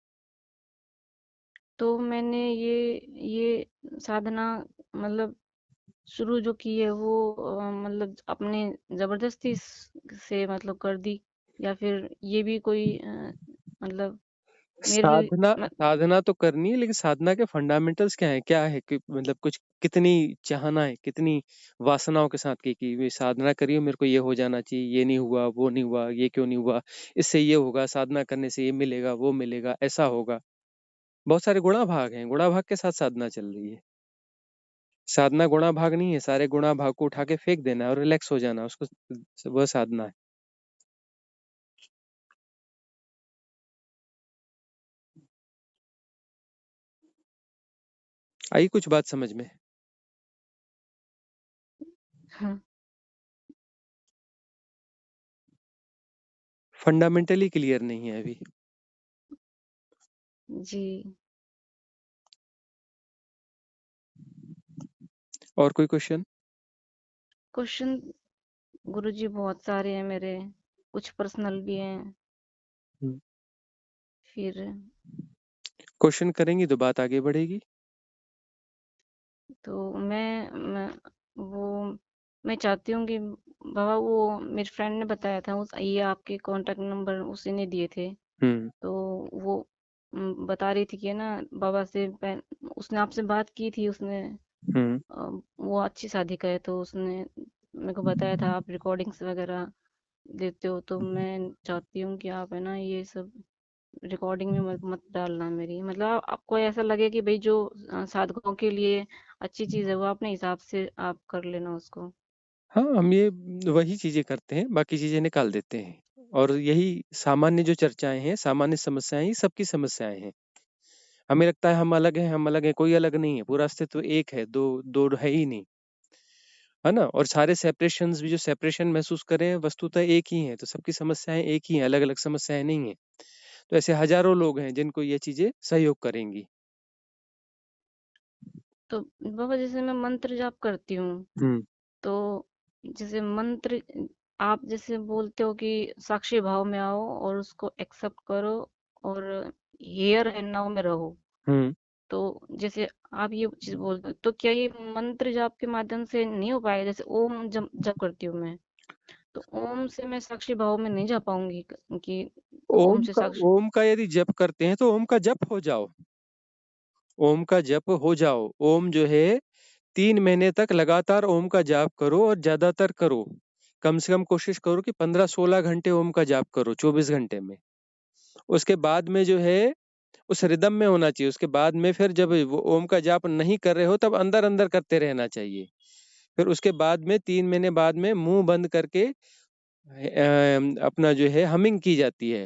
C: तो मैंने ये साधना मतलब शुरू जो की है वो मतलब अपने जबरदस्ती से मतलब कर दी, या फिर ये भी कोई मतलब मेरे
B: साधना
C: म-
B: साधना तो करनी है, लेकिन साधना के फंडामेंटल्स क्या है? क्या है कि मतलब कुछ कितनी चाहना है, कितनी वासनाओं के साथ की कि ये साधना करिए, मेरे को ये हो जाना चाहिए, ये नहीं हुआ, वो नहीं हुआ, ये क्यों नहीं हुआ, इससे ये होगा, साधना करने से ये मिलेगा, वो मिलेगा, ऐसा होगा। बहुत सारे गुणा भाग हैं, गुणा भाग के साथ साधना चल रही है। साधना गुणा भाग नहीं है। सारे गुणा भाग को उठा के फेंक देना और रिलैक्स हो जाना, उसको वह साधना है। आई कुछ बात समझ में?
C: हाँ
B: फंडामेंटली क्लियर नहीं है अभी।
C: जी।
B: और कोई क्वेश्चन?
C: क्वेश्चन गुरुजी बहुत सारे हैं मेरे, कुछ पर्सनल भी हैं। फिर
B: क्वेश्चन करेंगी तो बात आगे बढ़ेगी।
C: तो मैं वो मैं चाहती हूँ कि बाबा, वो मेरे फ्रेंड ने बताया था, उस ये आपके कांटेक्ट नंबर उसी ने दिए थे।
B: हम्म।
C: तो वो बता रही थी कि ना बाबा से उसने आपसे बात की थी, उसने वो अच्छी शादी का है, तो उसने मेरे को बताया था आप रिकॉर्डिंग्स वगैरह देते हो, तो मैं चाहती हूँ कि आप है ना ये सब रिकॉर्डिंग में मत मत डालना मेरी, मतलब आपको ऐसा लगे कि भाई जो साधकों के लिए अच्छी चीज है वो अपने हिसाब से आप कर लेना उसको।
B: हाँ, हम ये वही चीजें करते हैं, बाकी चीजें निकाल देते हैं। और यही सामान्य जो चर्चाएं हैं, सामान्य समस्याएं ही सबकी समस्याएं हैं। हमें लगता है हम अलग हैं, कोई अलग नहीं है, पूरा अस्तित्व एक है, दो दो है ही नहीं, है ना। और सारे सेपरेशंस भी जो सेपरेशन महसूस कर रहे हैं वस्तुतः एक ही है, तो सबकी समस्याएं एक ही हैं, अलग अलग समस्याएं नहीं है। तो ऐसे हजारों लोग हैं जिनको ये चीजें सहयोग करेंगी।
C: तो बाबा जैसे मैं मंत्र जाप करती हूँ,
B: हम्म
C: तो जैसे मंत्र आप जैसे बोलते हो कि साक्षी भाव में आओ और उसको एक्सेप्ट करो और हियर एंड नाउ में रहो,
B: हम्म
C: तो जैसे आप ये चीज बोलते हो, तो क्या ये मंत्र जाप के माध्यम से नहीं हो पाएगा? जैसे ओम जब जप करती हूँ मैं, तो ओम से मैं साक्षी भाव में नहीं जा पाऊंगी कि ओम से साक्षी।
B: ओम का यदि जप करते हैं तो ओम का जप हो जाओ, ओम का जप हो जाओ। ओम जो है 3 महीने तक लगातार ओम का जाप करो, और ज्यादातर करो, कम से कम कोशिश करो कि 15-16 घंटे ओम का जाप करो 24 घंटे में। उसके बाद में जो है उस रिदम में होना चाहिए। उसके बाद में फिर जब वो ओम का जाप नहीं कर रहे हो तब अंदर अंदर करते रहना चाहिए। फिर उसके बाद में 3 महीने बाद में मुंह बंद करके अपना जो है हमिंग की जाती है,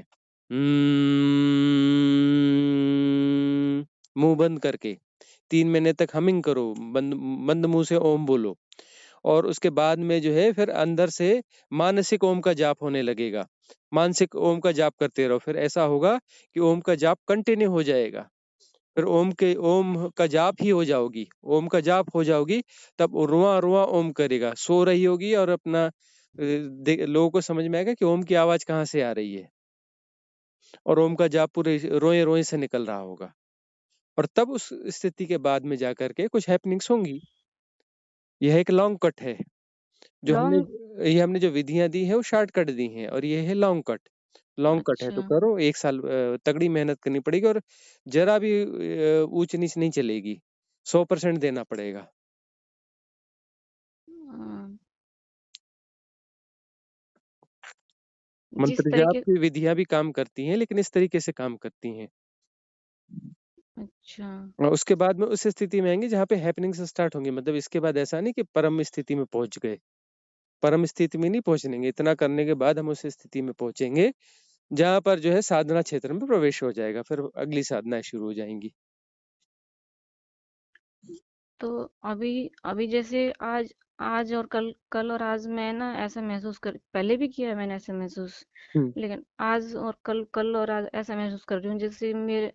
B: मुंह बंद करके 3 महीने तक हमिंग करो, बंद बंद मुंह से ओम बोलो। और उसके बाद में जो है फिर अंदर से मानसिक ओम का जाप होने लगेगा, मानसिक ओम का जाप करते रहो। फिर ऐसा होगा कि ओम का जाप कंटिन्यू हो जाएगा। फिर ओम का जाप ही हो जाओगी, ओम का जाप हो जाओगी, तब रुआ रुआ ओम करेगा, सो रही होगी और अपना लोगों को समझ में आएगा कि ओम की आवाज कहाँ से आ रही है, और ओम का जाप पूरे रोए रोए से निकल रहा होगा। और तब उस स्थिति के बाद में जाकर के कुछ हैपनिंग्स होंगी। यह एक लॉन्ग कट है, जो हमने
C: लॉन्ग।
B: ये हमने जो विधियां दी है वो शॉर्टकट दी हैं, और ये है लॉन्ग कट। लॉन्ग कट है तो
C: अच्छा।
B: करो, 1 साल तगड़ी मेहनत करनी पड़ेगी, और जरा भी ऊंच नीच नहीं चलेगी, 100% देना पड़ेगा।
C: अ, जिस
B: मंत्र जाप
C: तरीके।
B: की विधियां भी काम करती हैं, लेकिन इस तरीके से काम करती हैं।
C: अच्छा।
B: और उसके बाद में उस स्थिति में आएंगे जहाँ पे हैपनिंग्स स्टार्ट होंगे। मतलब इसके बाद ऐसा नहीं कि परम स्थिति में पहुंच गए, परम स्थिति में नहीं पहुंचेंगे। इतना करने के बाद हम उस स्थिति में पहुंचेंगे जहां पर जो है साधना क्षेत्र में प्रवेश हो जाएगा, फिर अगली साधनाएं शुरू हो जाएंगी।
C: तो अभी अभी जैसे आज आज और कल कल और आज मैं ना ऐसा महसूस कर, पहले भी किया है मैंने ऐसा महसूस,
B: हम्म
C: लेकिन आज और कल कल और आज ऐसा महसूस कर रही हूँ जैसे मेरे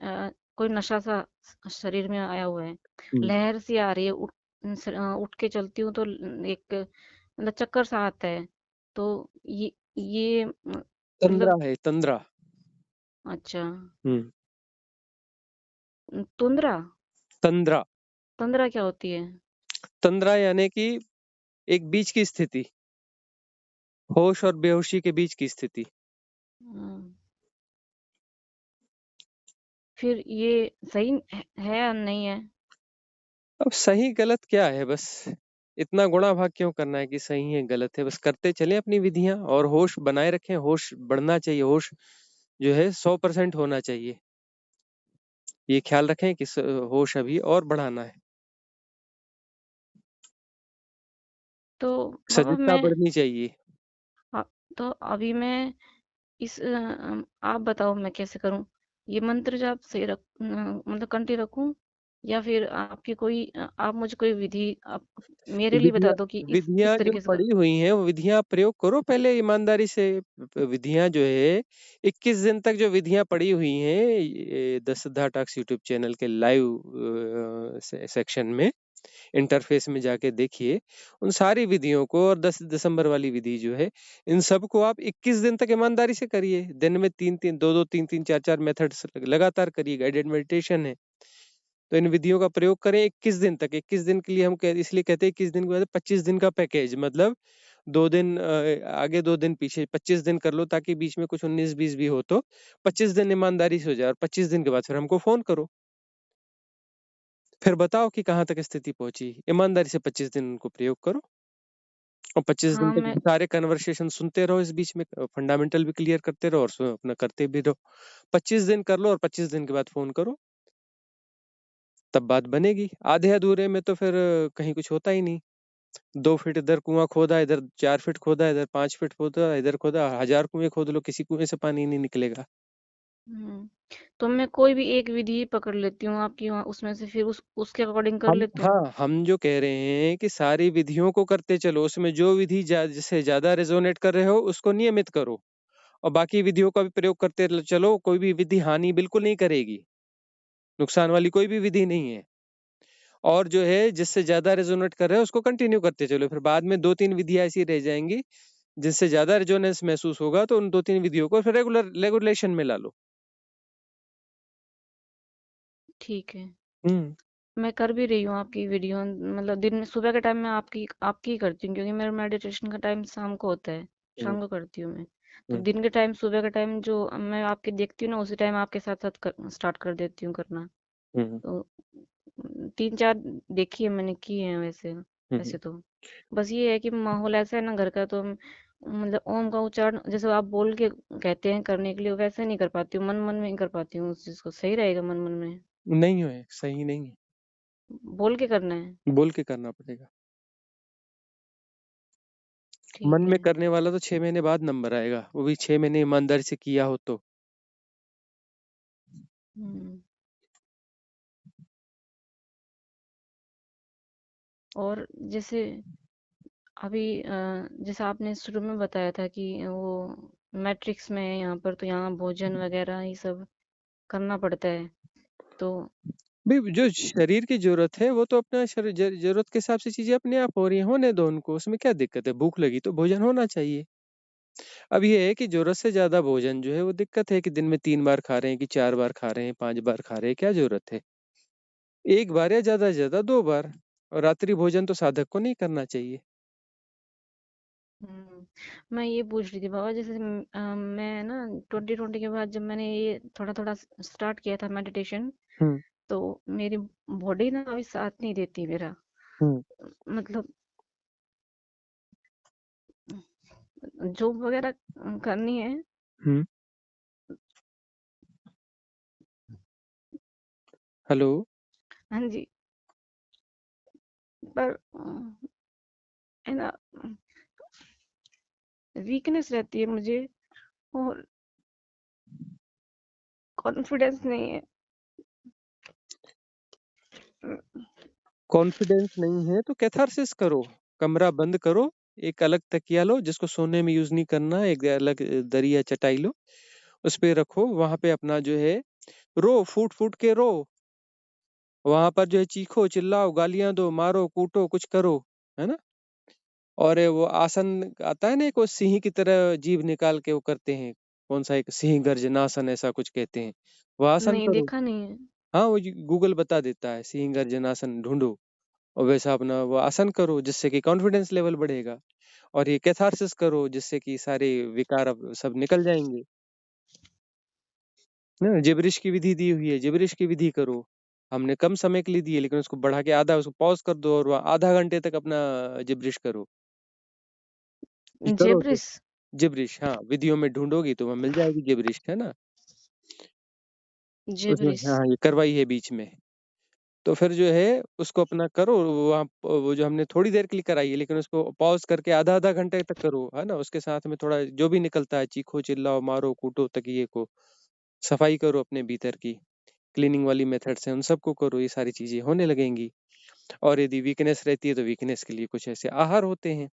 C: कोई नशा सा शरीर में आया हुआ है,
B: हम्म।
C: लहर सी आ रही है, उठ के चलती हूँ तो एक मतलब चक्कर सा आता है। तो ये
B: तंद्रा
C: मतलब।
B: है, तंद्रा।
C: अच्छा।
B: हम्म।
C: तुंद्रा।
B: तंद्रा।
C: तंद्रा क्या होती है?
B: तंद्रा यानी कि एक बीच की स्थिति, होश और बेहोशी के बीच की स्थिति।
C: हम्म, फिर ये सही है या नहीं है?
B: अब सही गलत क्या है, बस इतना गुणा भाग क्यों करना है कि सही है गलत है। बस करते चले अपनी विधियां, और होश बनाए रखें, होश बढ़ना चाहिए, होश जो है 100% होना चाहिए। ये ख्याल रखें कि होश अभी और बढ़ाना है,
C: तो बाबा
B: सजगता
C: मैं।
B: बढ़नी चाहिए।
C: हाँ, तो अभी मैं इस आप बताओ मैं कैसे करूं? ये मंत्र जाप सही मतलब कंटिन्यू रखूं, या फिर आपकी कोई आप मुझे कोई विधि आप मेरे लिए बता
B: विधियां
C: दो कि इस
B: विधियां जो
C: तरीके से
B: पड़ी हुई हैं वो विधियां प्रयोग करो पहले ईमानदारी से। विधियां जो है 21 दिन तक जो विधियां पड़ी हुई हैं, ये द सिद्धा टॉक्स यूट्यूब चैनल के लाइव सेक्शन में, इंटरफेस में जाके देखिए उन सारी विधियों को। और 10 दिसंबर वाली विधि जो है, इन सबको आप 21 दिन तक ईमानदारी से करिए। दिन में 3-3, 2-2, 3-3, 4-4 मेथड्स लगातार करिए, गाइडेड मेडिटेशन है। तो इन विधियों का प्रयोग करें 21 दिन तक। 21 दिन के लिए हम इसलिए कहते हैं 21 दिन के बाद 25 दिन का पैकेज, मतलब 2 दिन आगे 2 दिन पीछे, 25 दिन कर लो, ताकि बीच में कुछ 19-20 भी हो तो 25 दिन ईमानदारी से हो जाए, और 25 दिन के बाद फिर हमको फोन करो। फिर बताओ कि कहाँ तक स्थिति पहुंची। ईमानदारी से 25 दिन उनको प्रयोग करो और 25 दिन
C: हाँ,
B: तक
C: मैं
B: सारे कन्वर्सेशन सुनते रहो, इस बीच में फंडामेंटल भी क्लियर करते रहो और अपना करते भी रहो। 25 दिन कर लो और 25 दिन के बाद फोन करो, तब बात बनेगी। आधे अधूरे में तो फिर कहीं कुछ होता ही नहीं। 2 फीट इधर कुआं खोदा, इधर 4 फीट खोदा, इधर 5 फीट खोदा, इधर खोदा, 1000 कुएं खोद लो, किसी कुएं से पानी नहीं निकलेगा।
C: हुँ, तो मैं कोई भी एक विधि पकड़ लेती हूँ आपकी वहाँ, उसमें से फिर उसके अकॉर्डिंग कर
B: हम
C: लेती हूँ।
B: हाँ, हम जो कह रहे हैं कि सारी विधियों को करते चलो, उसमें जो विधि जिससे ज्यादा रेजोनेट कर रहे हो उसको नियमित करो और बाकी विधियों का भी प्रयोग करते चलो। कोई भी विधि हानि बिल्कुल नहीं करेगी, नुकसान वाली कोई भी विधि नहीं है। और जो है जिससे ज्यादा रेजोनेट कर रहे हो उसको कंटिन्यू करते चलो। फिर बाद में 2-3 विधियां ऐसी रह जाएंगी जिससे ज्यादा रेजोनेंस महसूस होगा, तो उन 2-3 विधियों को फिर रेगुलेशन में ला लो।
C: ठीक है।
B: हम्म
C: मैं कर भी रही हूँ आपकी वीडियो, मतलब दिन में सुबह के टाइम में आपकी ही करती हूँ, क्योंकि मेरा मेडिटेशन का टाइम शाम को होता है,
B: हम्म
C: शाम को करती हूँ मैं। तो
B: हम्म
C: दिन के टाइम, सुबह के टाइम जो मैं आपके देखती हूँ ना, उसी टाइम आपके साथ साथ स्टार्ट कर देती हूँ करना।
B: हम्म
C: तो 3-4 देखी है मैंने, की है वैसे।
B: हम्म
C: वैसे तो बस ये है कि माहौल ऐसा है ना घर का, तो मतलब ओम का उच्चारण जैसे आप बोल के कहते हैं करने के लिए, वैसे नहीं कर पाती हूँ, मन मन में ही कर पाती हूँ उस चीज को। सही रहेगा मन मन में
B: नहीं है, सही नहीं है,
C: बोल के करना है?
B: बोल के करना पड़ेगा। मन
C: ठीक
B: में
C: है।
B: करने वाला तो 6 महीने बाद नंबर आएगा, वो भी 6 महीने ईमानदारी से किया हो तो।
C: हम्म। और जैसे अभी जैसे आपने शुरू में बताया था कि वो मैट्रिक्स में है यहाँ पर, तो यहाँ भोजन वगैरह ये सब करना पड़ता है। तो
B: भाई जो शरीर की जरूरत है वो तो अपना शरीर जरूरत के हिसाब से चीजें अपने आप हो रही है, होने दो उनको, उसमें क्या दिक्कत है। भूख लगी तो भोजन होना चाहिए। अब ये है कि जरूरत से ज्यादा भोजन जो है वो दिक्कत है कि दिन में 3 बार खा रहे हैं कि 4 बार खा रहे हैं, 5 बार खा रहे हैं, क्या जरूरत है। एक बार या ज्यादा से ज्यादा 2 बार। और रात्रि भोजन तो साधक को नहीं करना चाहिए।
C: मैं ये पूछ रही थी बाबा, जैसे मैं ना 2020 के बाद जब मैंने ये थोड़ा थोड़ा स्टार्ट किया था मेडिटेशन,
B: हम्म
C: तो मेरी बॉडी ना अभी साथ नहीं देती मेरा,
B: हम्म
C: मतलब जॉब वगैरह करनी है।
B: हम्म। हेलो।
C: हाँ जी। पर है ना, वीकनेस रहती है मुझे, और कॉन्फिडेंस नहीं है।
B: कॉन्फिडेंस नहीं है तो कैथारसिस करो। कमरा बंद करो, एक अलग तकिया लो जिसको सोने में यूज नहीं करना, एक अलग दरी या चटाई लो, उस पे रखो, वहां पे अपना जो है रो, फूट फूट के रो। वहां पर जो है चीखो, चिल्लाओ, गालियां दो, मारो, कूटो, कुछ करो, है ना। और वो आसन आता है ना, एक वो सिंह की तरह जीभ निकाल के वो करते हैं, कौन सा, एक सिंह गर्जनासन ऐसा कुछ कहते हैं, वो आसन
C: नहीं,
B: करो।
C: देखा नहीं है।
B: हाँ, वो गूगल बता देता है, सिंह गर्जनासन ढूंढो और वैसा अपना वो आसन करो जिससे कि कॉन्फिडेंस लेवल बढ़ेगा। और ये कैथारसिस करो जिससे कि सारे विकार अब सब निकल जाएंगे ना। जिब्रिश की विधि दी हुई है, जिब्रिश की विधि करो। हमने कम समय के लिए दी है लेकिन उसको बढ़ा के आधा, उसको पॉज कर दो और वहाँ आधा घंटे तक अपना जिब्रिश करो। ये करो तो
C: जेब्रिस।
B: जिब्रिश, हाँ, विधियों में ढूंढोगी तो वहाँ मिल जाएगी जिब्रिश, है ना। उसमें
C: जेब्रिस।
B: हाँ, ये करवाई है बीच में। तो फिर जो है उसको अपना करो वहाँ, वो जो हमने थोड़ी देर के लिए कराई है लेकिन उसको पॉज करके आधा आधा घंटे तक करो, है ना। उसके साथ में थोड़ा जो भी निकलता है, चीखो, चिल्लाओ, मारो, कूटो, तकिए को सफाई करो, अपने भीतर की क्लीनिंग वाली मेथड्स हैं उन सबको करो, ये सारी चीजें होने लगेंगी। और यदि वीकनेस रहती है तो वीकनेस के लिए कुछ ऐसे आहार होते हैं,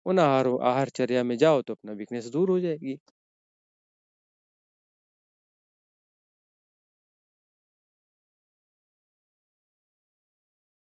B: उन आहारचर्या में जाओ तो अपना वीकनेस दूर हो जाएगी।